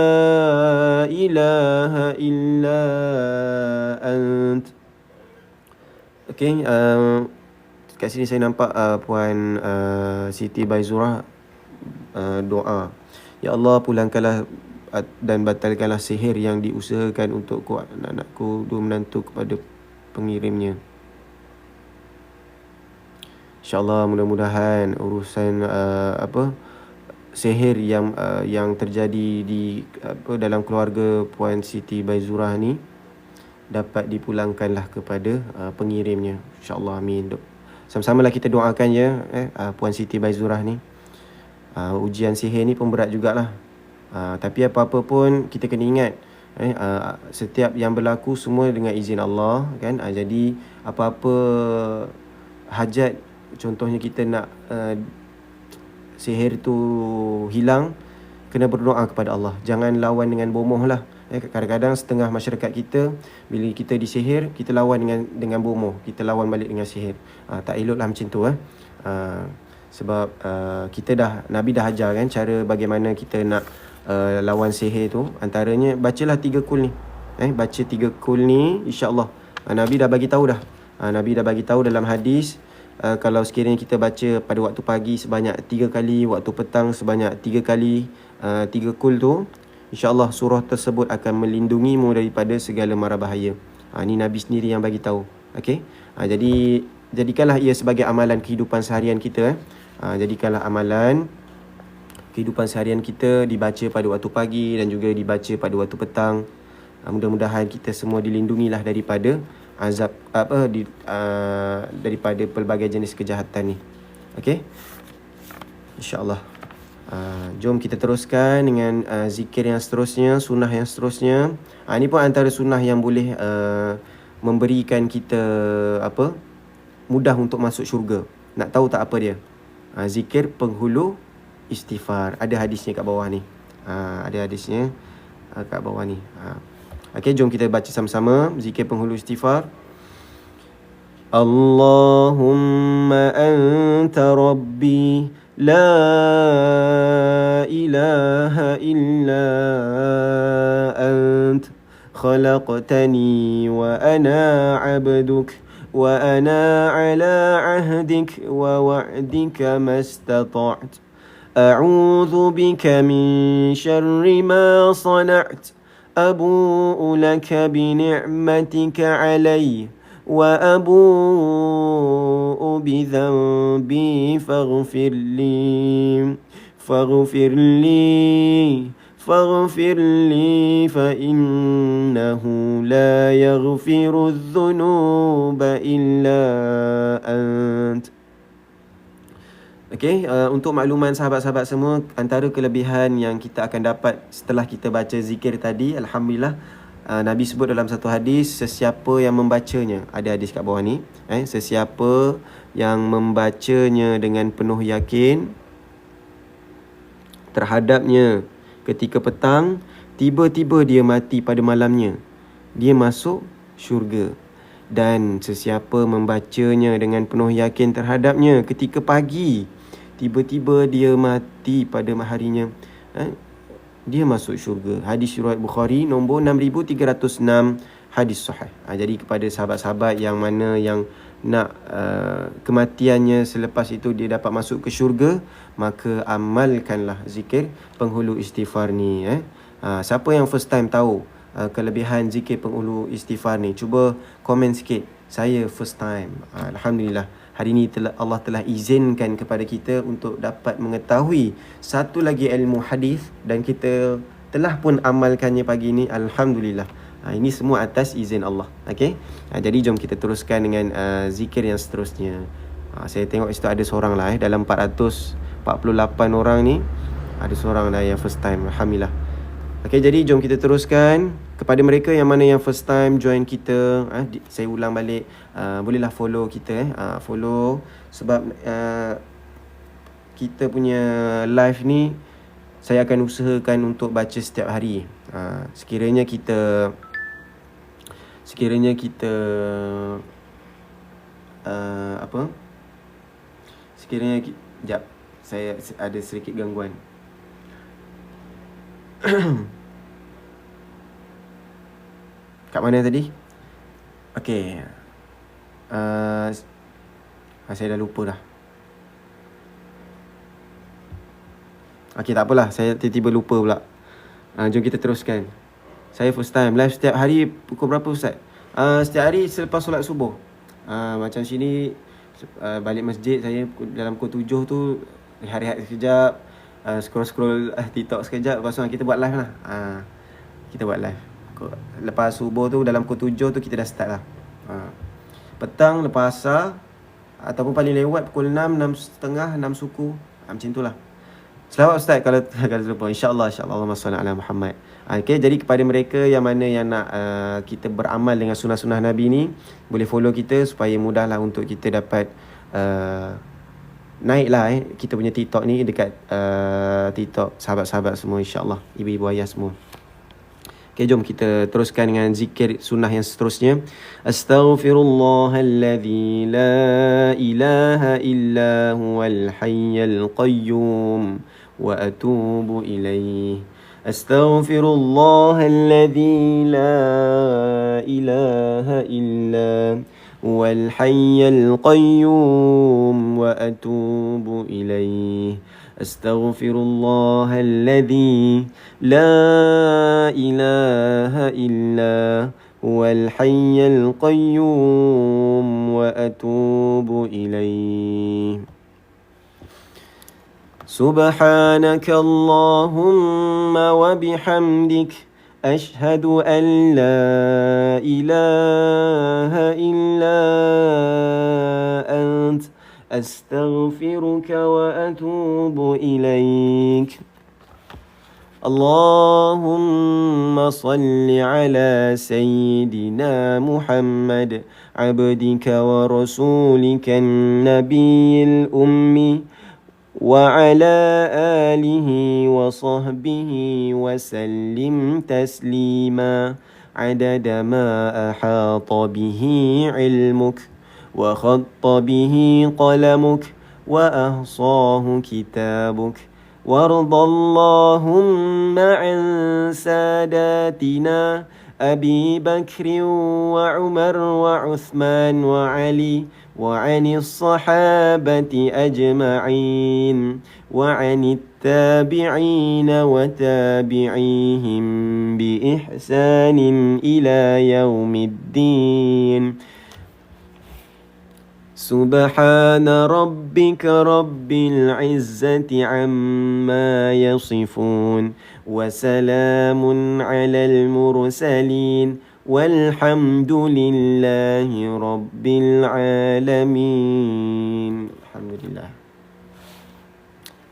إله إلا أنت. Okay, kat sini saya nampak Puan Siti Baizurah doa, Ya Allah, pulangkanlah dan batalkanlah sihir yang diusahakan untukku, anak-anakku, dua menantu kepada pengirimnya. InsyaAllah mudah-mudahan urusan sihir yang terjadi di dalam keluarga Puan Siti Baizurah ni dapat dipulangkanlah kepada pengirimnya. InsyaAllah, amin. Sama-samalah kita doakan ya Puan Siti Baizurah ni. Ujian sihir ni pun berat jugalah. Tapi apa-apa pun kita kena ingat setiap yang berlaku semua dengan izin Allah kan. Jadi apa-apa hajat, contohnya kita nak sihir tu hilang, kena berdoa kepada Allah. Jangan lawan dengan bomoh lah. Kadang-kadang setengah masyarakat kita, bila kita disihir, kita lawan dengan bomoh, kita lawan balik dengan sihir. Tak eloklah macam tu sebab Nabi dah ajar kan cara bagaimana kita nak lawan sihir tu. Antaranya bacalah 3 kul ni. Baca 3 kul ni, insya-Allah Nabi dah bagi tahu dah. Nabi dah bagi tahu dalam hadis, kalau sekiranya kita baca pada waktu pagi sebanyak 3 kali, waktu petang sebanyak 3 kali, 3 kul tu, InsyaAllah surah tersebut akan melindungimu daripada segala mara bahaya. Ni Nabi sendiri yang bagi tahu. Okey. Jadi jadikanlah ia sebagai amalan kehidupan seharian kita. Jadikanlah amalan kehidupan seharian kita dibaca pada waktu pagi dan juga dibaca pada waktu petang. Mudah-mudahan kita semua dilindungilah daripada azab daripada pelbagai jenis kejahatan ni. Okey. InsyaAllah. Jom kita teruskan dengan zikir yang seterusnya, sunnah yang seterusnya. Ini pun antara sunnah yang boleh memberikan kita mudah untuk masuk syurga. Nak tahu tak apa dia? Zikir penghulu istighfar. Ada hadisnya kat bawah ni. Ada hadisnya kat bawah ni. Okey, jom kita baca sama-sama zikir penghulu istighfar. Allahumma anta rabbi la ilaha illa ant khalaqtani wa ana abduk wa ana ala ahdik wa wa'dika mastata'tu a'udzu bika min syarri ma sana'tu abu'u laka bi ni'matika alayya wa abu'u bi dhanbi faghfir li fa innahu la yaghfiru adh-dhunuba illa ant. Okey, untuk makluman sahabat-sahabat semua, antara kelebihan yang kita akan dapat setelah kita baca zikir tadi, alhamdulillah, Nabi sebut dalam satu hadis, sesiapa yang membacanya, ada hadis kat bawah ni, sesiapa yang membacanya dengan penuh yakin terhadapnya ketika petang, tiba-tiba dia mati pada malamnya, dia masuk syurga. Dan sesiapa membacanya dengan penuh yakin terhadapnya ketika pagi, tiba-tiba dia mati pada harinya, dia masuk syurga. Hadis riwayat Bukhari nombor 6306, hadis sahih. Jadi kepada sahabat-sahabat yang mana yang nak kematiannya selepas itu dia dapat masuk ke syurga, maka amalkanlah zikir penghulu istighfar ni. Siapa yang first time tahu kelebihan zikir penghulu istighfar ni, cuba komen sikit. Saya first time. Alhamdulillah, hari ini Allah telah izinkan kepada kita untuk dapat mengetahui satu lagi ilmu hadis dan kita telah pun amalkannya pagi ini. Alhamdulillah. Ini semua atas izin Allah. Okey. Jadi jom kita teruskan dengan zikir yang seterusnya. Saya tengok situ ada seorang lah dalam 400 48 orang ni ada seorang dah yang first time. Alhamdulillah. Okay, jadi jom kita teruskan. Kepada mereka yang mana yang first time join kita, saya ulang balik, bolehlah follow kita, follow. Sebab kita punya live ni saya akan usahakan untuk baca setiap hari. Sekiranya kita sekiranya saya ada sedikit gangguan. Kat mana tadi? Okay. Saya dah lupa dah. Okay, tak apalah. Saya tiba-tiba lupa pula. Jom kita teruskan. Saya first time live setiap hari. Pukul berapa Ustaz? Setiap hari selepas solat subuh. Macam sini balik masjid saya dalam pukul 7 tu rehat-rehat sekejap, scroll TikTok sekejap, lepas tu kita buat live lah. Kita buat live lepas subuh tu, dalam pukul 7 tu kita dah start lah. Petang lepas asar ataupun paling lewat pukul 6, 6.30, 6 suku, macam tu lah. Selamat Ustaz kalau lupa. InsyaAllah Allahumma salli ala Muhammad. Okay, jadi kepada mereka yang mana yang nak kita beramal dengan sunnah-sunnah Nabi ni, boleh follow kita supaya mudahlah untuk kita dapat naiklah kita punya TikTok ni dekat TikTok sahabat-sahabat semua, insyaAllah, ibu-ibu ayah semua. Okay, jom kita teruskan dengan zikir sunnah yang seterusnya. Astaghfirullahalladzi la ilaha illa huwal hayyul qayyum wa atubu ilaih. Astaghfirullahalladzi la ilaha illa huwal hayyul qayyum wa atubu ilaih. Astaghfirullahalladzi la ilaha illa huwal hayyul qayyum wa atubu ilaih. Subhanaka Allahumma wa bihamdik, ashhadu an la ilaha illa ant, astaghfiruka wa atubu ilaik. Allahumma salli ala Sayyidina Muhammad, abdika wa rasulika nabiyil ummi, wa ala alihi wa sahbihi wa sallim taslima, adada ma ahata bihi ilmuk wa khatta bihi qalamuk wa ahsahu kitabuk. وارض اللهم عن ساداتنا أبي بكر وعمر وعثمان وعلي وعن الصحابة أجمعين وعن التابعين وتابعيهم بإحسان إلى يوم الدين. سبحان ربك رب العزة عما يصفون وسلام على المرسلين والحمد لله رب العالمين.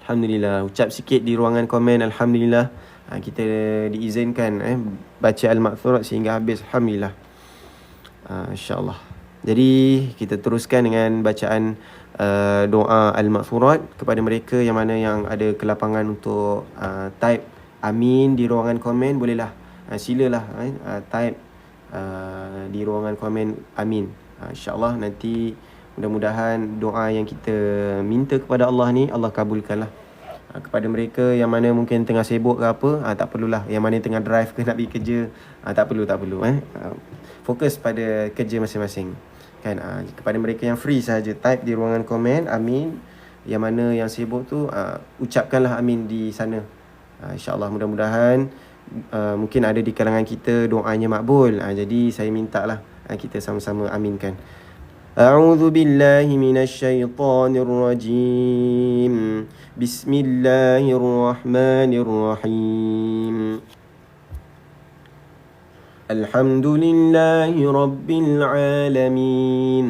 Alhamdulillah. Ucap sikit di ruangan komen Alhamdulillah. Kita diizinkan baca Al-Ma'thurat sehingga habis. Alhamdulillah. InsyaAllah. Jadi kita teruskan dengan bacaan doa Al-Ma'thurat. Kepada mereka yang mana yang ada kelapangan untuk type amin di ruangan komen, bolehlah silalah type di ruangan komen amin. InsyaAllah nanti mudah-mudahan doa yang kita minta kepada Allah ni Allah kabulkanlah. Kepada mereka yang mana mungkin tengah sibuk ke apa, tak perlulah. Yang mana tengah drive ke nak pergi kerja, tak perlu. Fokus pada kerja masing-masing kan. Kepada mereka yang free saja, type di ruangan komen amin. Yang mana yang sibuk tu ucapkanlah amin di sana. InsyaAllah mudah-mudahan mungkin ada di kalangan kita doanya makbul. Jadi saya mintalah kita sama-sama aminkan. A'udzu billahi minasyaitonir rajim. Bismillahirrahmanirrahim. الحمد لله رب العالمين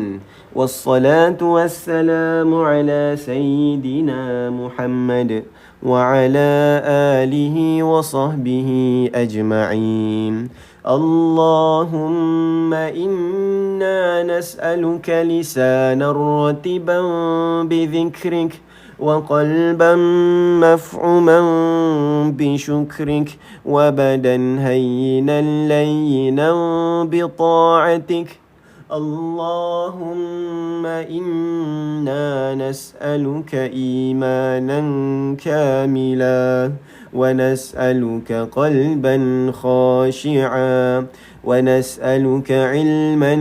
والصلاة والسلام على سيدنا محمد وعلى آله وصحبه أجمعين. اللهم إنا نسألك لسانا رتبا بذكرك وقلبا مفعما بشكرك وبدا هينا لينا بطاعتك. اللهم إنا نسألك إيمانا كاملا ونسألك قلبا خاشعا ونسألك علما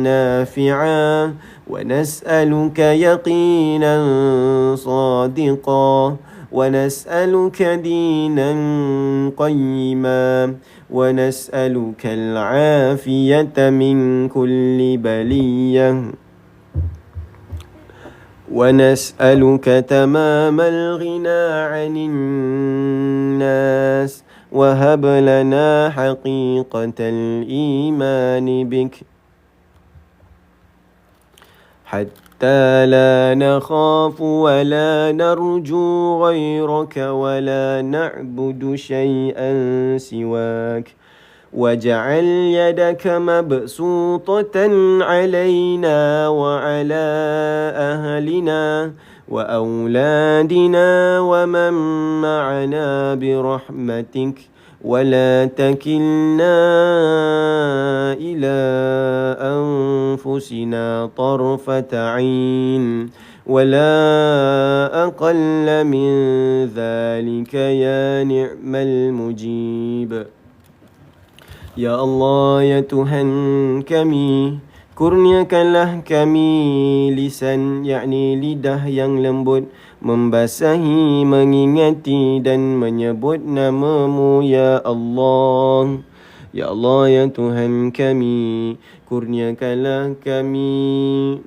نافعا ونسألك يقينا صادقا ونسألك دينا قيما ونسألك العافية من كل بلية ونسألك تمام الغنى عن الناس وهب لنا حقيقة الإيمان بك حتى لا نخاف ولا نرجو غيرك ولا نعبد شيئا سواك. واجعل يدك مبسوطة علينا وعلى أهلنا وأولادنا ومن معنا برحمتك ولا تكلنا إلى أنفسنا طرفة عين ولا أقل من ذلك يا نعم المجيب. Ya Allah, ya Tuhan kami, kurniakanlah kami lisan, yakni lidah yang lembut, membasahi, mengingati dan menyebut nama-Mu, ya Allah. Ya Allah, ya Tuhan kami, kurniakanlah kami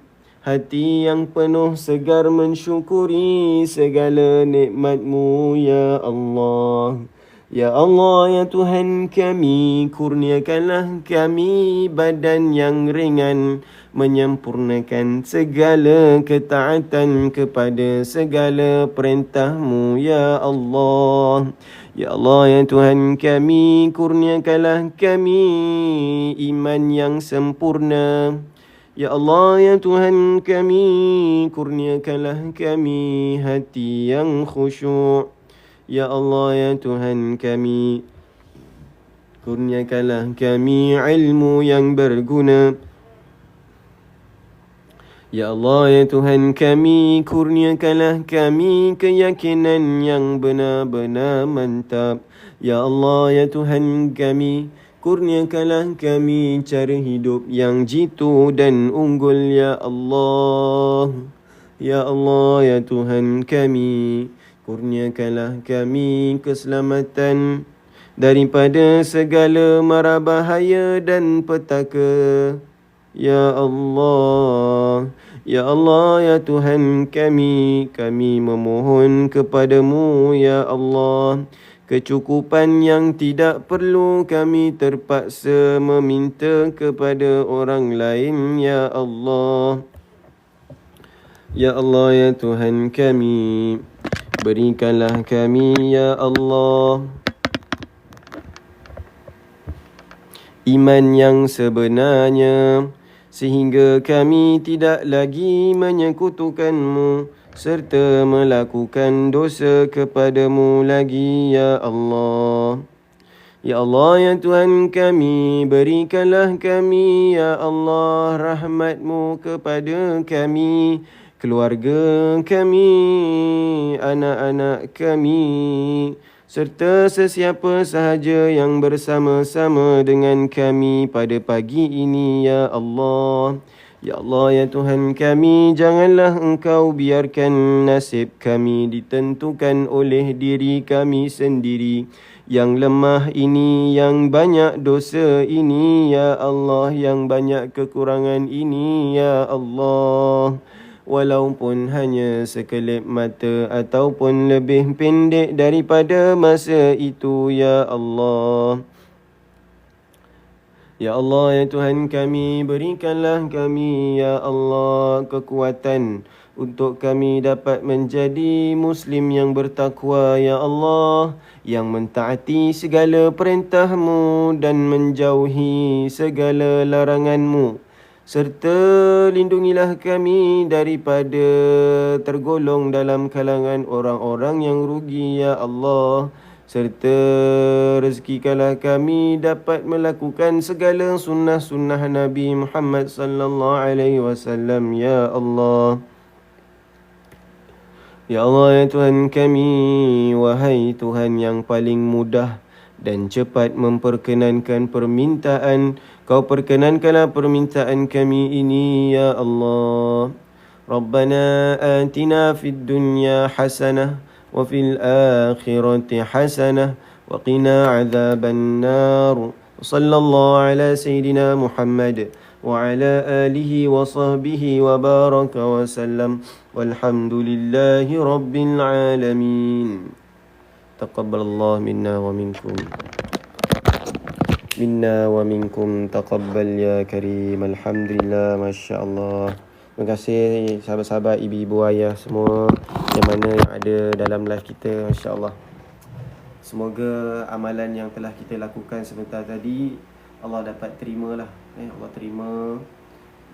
hati yang penuh segar mensyukuri segala nikmat-Mu, ya Allah. Ya Allah, ya Tuhan kami, kurniakanlah kami badan yang ringan, menyempurnakan segala ketaatan kepada segala perintah-Mu, ya Allah. Ya Allah, ya Tuhan kami, kurniakanlah kami iman yang sempurna. Ya Allah, ya Tuhan kami, kurniakanlah kami hati yang khusyuk. Ya Allah, ya Tuhan kami, kurniakanlah kami ilmu yang berguna. Ya Allah, ya Tuhan kami, kurniakanlah kami keyakinan yang benar-benar mantap. Ya Allah, ya Tuhan kami, kurniakanlah kami cara hidup yang jitu dan unggul, ya Allah. Ya Allah, ya Tuhan kami, kurniakanlah kami keselamatan daripada segala mara bahaya dan petaka. Ya Allah, ya Allah, ya Tuhan kami memohon kepadamu, ya Allah, kecukupan yang tidak perlu kami terpaksa meminta kepada orang lain, ya Allah. Ya Allah, ya Tuhan kami, berikanlah kami, ya Allah, iman yang sebenarnya, sehingga kami tidak lagi menyekutukan-Mu serta melakukan dosa kepada-Mu lagi, ya Allah. Ya Allah, ya Tuhan kami, berikanlah kami, ya Allah, rahmat-Mu kepada kami, keluarga kami, anak-anak kami, serta sesiapa sahaja yang bersama-sama dengan kami pada pagi ini, ya Allah. Ya Allah, ya Tuhan kami, janganlah Engkau biarkan nasib kami ditentukan oleh diri kami sendiri yang lemah ini, yang banyak dosa ini, ya Allah, yang banyak kekurangan ini, ya Allah. Walaupun hanya sekelip mata ataupun lebih pendek daripada masa itu, ya Allah. Ya Allah, ya Tuhan kami, berikanlah kami, ya Allah, kekuatan untuk kami dapat menjadi Muslim yang bertakwa, ya Allah, yang mentaati segala perintah-Mu dan menjauhi segala larangan-Mu. Serta lindungilah kami daripada tergolong dalam kalangan orang-orang yang rugi, ya Allah. Serta rezekikanlah kami dapat melakukan segala sunnah-sunnah Nabi Muhammad sallallahu alaihi wasallam, ya Allah. Ya Allah, ya Tuhan kami, wahai Tuhan yang paling mudah dan cepat memperkenankan permintaan, Kau perkenankanlah permintaan kami ini, ya Allah. Rabbana atina fid dunya hasanah wa fil akhirati hasanah wa qina adzaban nar. Sallallahu ala sayyidina Muhammad وعلى آله وصحبه وبارك وسلم والحمد لله رب العالمين. تقبل الله منا ومنكم تقبل يا كريم. Alhamdulillah, Masya Allah. Terima kasih sahabat-sahabat, ibu-ibu, ayah semua yang mana yang ada dalam live kita. Masya Allah. Semoga amalan yang telah kita lakukan sebentar tadi Allah dapat terimalah. Allah terima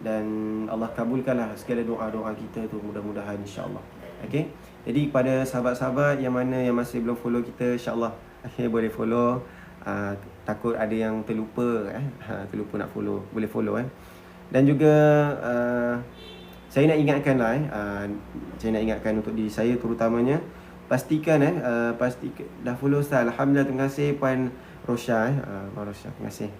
dan Allah kabulkanlah segala doa-doa kita tu, mudah-mudahan, insya-Allah. Okey. Jadi kepada sahabat-sahabat yang mana yang masih belum follow kita, insya-Allah boleh follow. Takut ada yang terlupa terlupa nak follow, boleh follow. Dan juga saya nak ingatkan saya nak ingatkan untuk diri saya terutamanya, pastikan pastikan dah follow Ustaz. Alhamdulillah, terima kasih Puan Rosha Puan Rosha, terima kasih.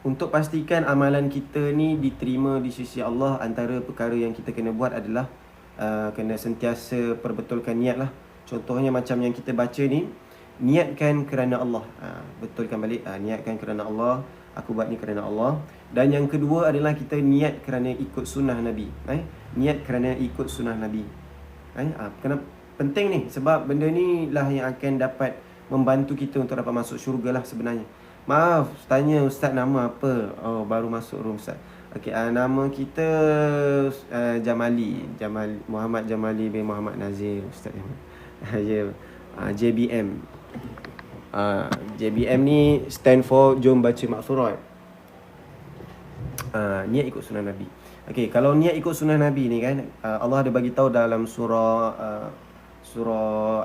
Untuk pastikan amalan kita ni diterima di sisi Allah, antara perkara yang kita kena buat adalah kena sentiasa perbetulkan niat lah. Contohnya macam yang kita baca ni, niatkan kerana Allah. Betulkan balik, niatkan kerana Allah, aku buat ni kerana Allah. Dan yang kedua adalah kita niat kerana ikut sunnah Nabi. Niat kerana ikut sunnah Nabi. Kena penting ni, sebab benda ni lah yang akan dapat membantu kita untuk dapat masuk syurga lah sebenarnya. Maaf, tanya Ustaz nama apa? Oh, baru masuk room Ustaz. Okey, nama kita Jamali, Muhammad Jamali bin Muhammad Nazir Ustaz. Ya, JBM. JBM ni stand for Jom Baca Maksurat. Niat ikut sunnah Nabi. Okey, kalau niat ikut sunnah Nabi ni kan, Allah ada bagi tahu dalam surah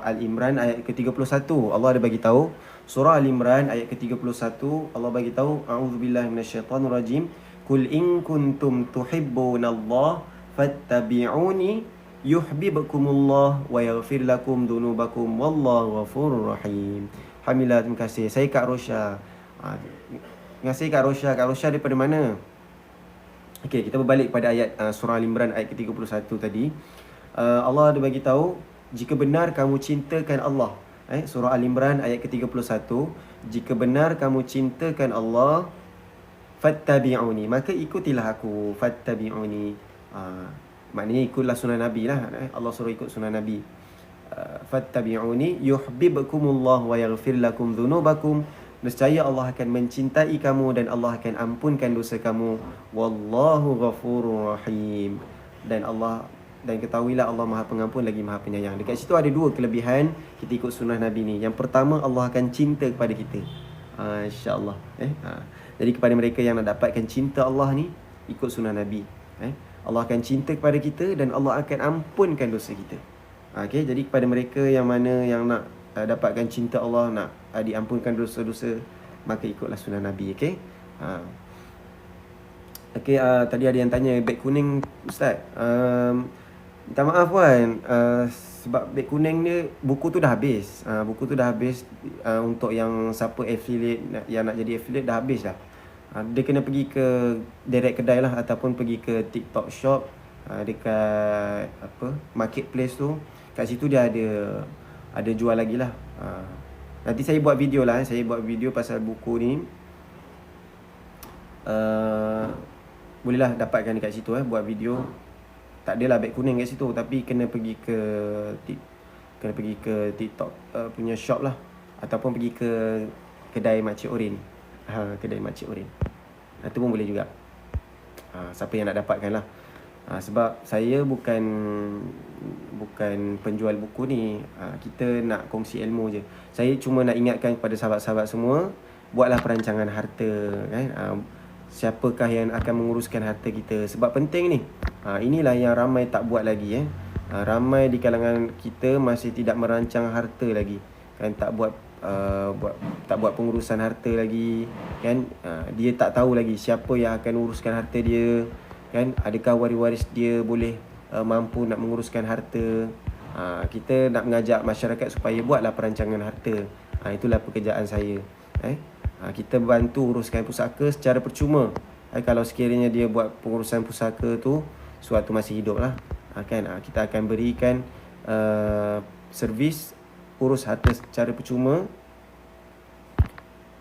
Al-Imran ayat ke-31. Allah ada bagi tahu surah Al-Imran ayat ke-31, Allah bagi tahu, a'udzubillahi minasyaitonirrajim, qul in kuntum tuhibbunallaha fattabi'uni yuhibbukumullah wa yaghfir lakum dhunubakum wallahu ghafurur rahim. Alhamdulillah, terima kasih. Saya Kak Rosha. Terima kasih Kak Rosha. Kak Rosha daripada mana? Okey, kita berbalik pada ayat surah Al-Imran ayat ke-31 tadi. Allah ada bagi tahu, jika benar kamu cintakan Allah. Surah Al-Imran ayat ke-31, jika benar kamu cintakan Allah, fattabi'uni, maka ikutilah aku. Fattabi'uni, maknanya ikutlah sunnah Nabi lah. Allah suruh ikut sunnah Nabi. Fattabi'uni yuhibbukumullah wa yaghfir lakum dhunubakum, nescaya Allah akan mencintai kamu dan Allah akan ampunkan dosa kamu. Wallahu ghafurur rahim. Dan ketahuilah Allah Maha Pengampun lagi Maha Penyayang. Dekat situ ada dua kelebihan kita ikut sunnah Nabi ni. Yang pertama, Allah akan cinta kepada kita. InsyaAllah. Jadi kepada mereka yang nak dapatkan cinta Allah ni, ikut sunnah Nabi. Allah akan cinta kepada kita dan Allah akan ampunkan dosa kita. Okay, jadi kepada mereka yang mana yang nak dapatkan cinta Allah, nak diampunkan dosa-dosa, maka ikutlah sunnah Nabi. Okay. Okay, tadi ada yang tanya beg kuning Ustaz. Minta maaf kan, sebab beg kuning ni buku tu dah habis. Buku tu dah habis untuk yang siapa affiliate, yang nak jadi affiliate dah habis dah. Dia kena pergi ke direct kedai lah, ataupun pergi ke TikTok shop dekat marketplace tu. Kat situ dia ada jual lagi lah. Nanti saya buat video lah, saya buat video pasal buku ni. Bolehlah dapatkan dekat situ, buat video. Tak adalah beg kuning kat situ, tapi kena pergi ke TikTok punya shop lah, ataupun pergi ke kedai Makcik Orin. kedai Makcik Orin. Itu pun boleh juga. Siapa yang nak dapatkan lah. Sebab saya bukan penjual buku ni. Kita nak kongsi ilmu je. Saya cuma nak ingatkan kepada sahabat-sahabat semua, buatlah perancangan harta kan. Siapakah yang akan menguruskan harta kita, sebab penting ni. Inilah yang ramai tak buat lagi ramai di kalangan kita masih tidak merancang harta lagi kan, tak buat pengurusan harta lagi kan. Dia tak tahu lagi siapa yang akan uruskan harta dia kan, adakah waris-waris dia boleh mampu nak menguruskan harta. Kita nak mengajak masyarakat supaya buatlah perancangan harta. Itulah pekerjaan saya. Kita bantu uruskan pusaka secara percuma. Kalau sekiranya dia buat pengurusan pusaka tu suatu masih hidup lah kan, kita akan berikan servis urus harta secara percuma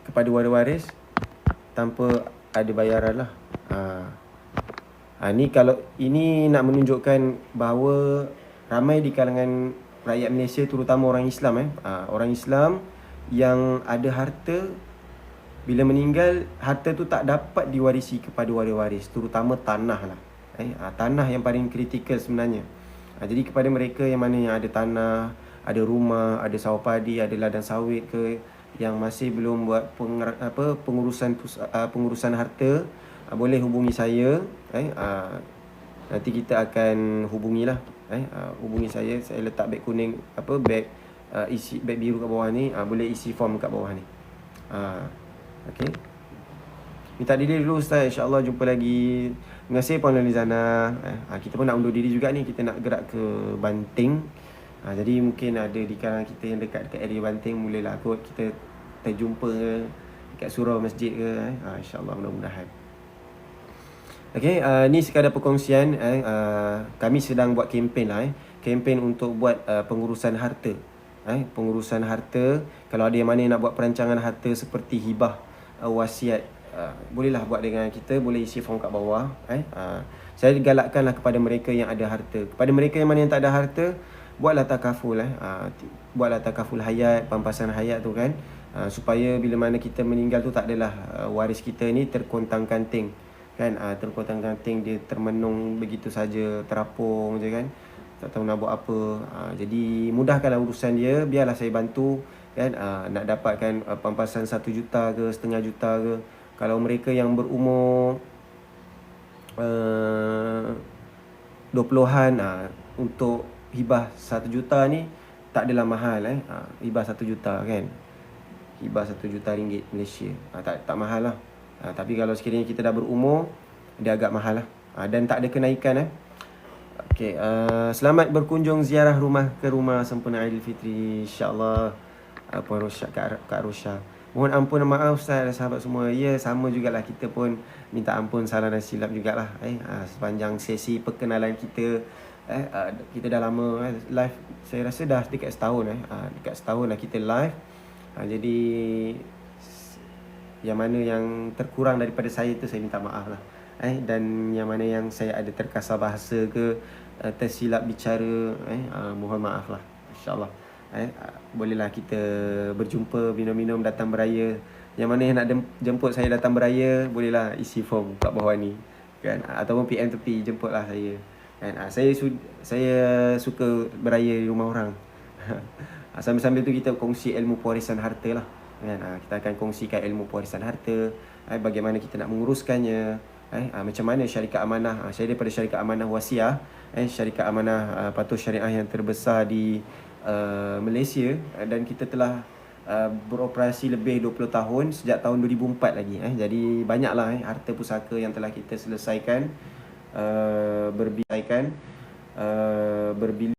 kepada waris-waris tanpa ada bayaran lah. Ini nak menunjukkan bahawa ramai di kalangan rakyat Malaysia, terutama orang Islam orang Islam yang ada harta, bila meninggal harta tu tak dapat diwarisi kepada waris-waris, terutama tanah lah. Tanah yang paling kritikal sebenarnya. Jadi kepada mereka yang mana yang ada tanah, ada rumah, ada sawah padi, ada ladang sawit ke, yang masih belum buat pengurusan harta, boleh hubungi saya. Nanti kita akan hubungilah. Hubungi saya letak beg kuning, isi beg biru kat bawah ni. Boleh isi form kat bawah ni. Okey. Minta diri dulu Ustaz, insya-Allah jumpa lagi. Terima kasih Puan Nolizana. Kita pun nak undur diri juga ni, kita nak gerak ke Banting. Jadi mungkin ada di kalangan kita yang dekat area Banting, bolehlah kot kita terjumpa dekat surau masjid ke. Insya-Allah, mudah-mudahan. Okey, ni sekadar perkongsian. Kami sedang buat kempen lah kempen untuk buat pengurusan harta. Pengurusan harta. Kalau ada yang mana yang nak buat perancangan harta seperti hibah, wasiat, bolehlah buat dengan kita. Boleh isi form kat bawah. Saya galakkanlah kepada mereka yang ada harta. Kepada mereka yang mana yang tak ada harta, buatlah takaful buatlah takaful hayat, pampasan hayat tu kan, supaya bila mana kita meninggal tu tak adalah waris kita ni terkontang-kanting kan. Terkontang-kanting, dia termenung begitu saja, terapung je kan, tak tahu nak buat apa. Jadi mudahkanlah urusan dia, biarlah saya bantu kan. Nak dapatkan pampasan 1 juta ke, setengah juta ke. Kalau mereka yang berumur 20-an, untuk hibah 1 juta ni tak adalah mahal hibah 1 juta kan. Hibah 1 juta ringgit Malaysia, tak mahal lah. Tapi kalau sekiranya kita dah berumur, dia agak mahal lah. Dan tak ada kenaikan Okey, selamat berkunjung ziarah ke rumah sempena Aidilfitri, insya-Allah. Puan Rosya, Kak Rosya. Mohon ampun dan maaf Ustaz dan sahabat semua. Ya, sama jugalah, kita pun minta ampun, salah dan silap jugalah sepanjang sesi perkenalan kita. Kita dah lama live, saya rasa dah dekat setahun dekat setahun dah kita live. Jadi yang mana yang terkurang daripada saya tu, saya minta maaf lah. Dan yang mana yang saya ada terkasar bahasa ke, tersilap bicara, mohon maaf lah, insya-Allah. Bolehlah kita berjumpa, minum-minum, datang beraya. Yang mana yang nak jemput saya datang beraya, bolehlah isi form kat bawah ni kan, ataupun PM tepi, jemputlah saya kan. Saya suka beraya di rumah orang. Sambil-sambil tu kita kongsi ilmu pewarisan harta lah kan. Kita akan kongsikan ilmu pewarisan harta, bagaimana kita nak menguruskannya, macam mana syarikat amanah. Saya daripada syarikat amanah Wasiah, syarikat amanah patuh syariah yang terbesar di Malaysia, dan kita telah beroperasi lebih 20 tahun, sejak tahun 2004 lagi. Jadi banyaklah harta pusaka yang telah kita selesaikan, berbilion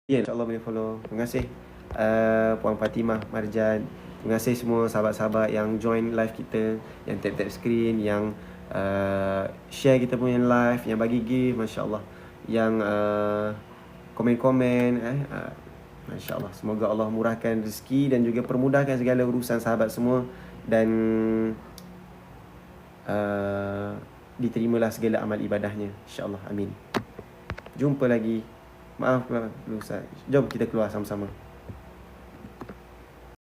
Ya, insyaAllah boleh follow. Terima kasih Puan Fatimah Marjan. Terima kasih semua sahabat-sahabat yang join live kita, yang tap-tap screen, yang share kita punya live, yang bagi gift, Masya Allah, yang komen-komen. Masya Allah, semoga Allah murahkan rezeki dan juga permudahkan segala urusan sahabat semua. Dan diterimalah segala amal ibadahnya, InsyaAllah, amin. Jumpa lagi. Maaf Ustaz. Jom kita keluar sama-sama.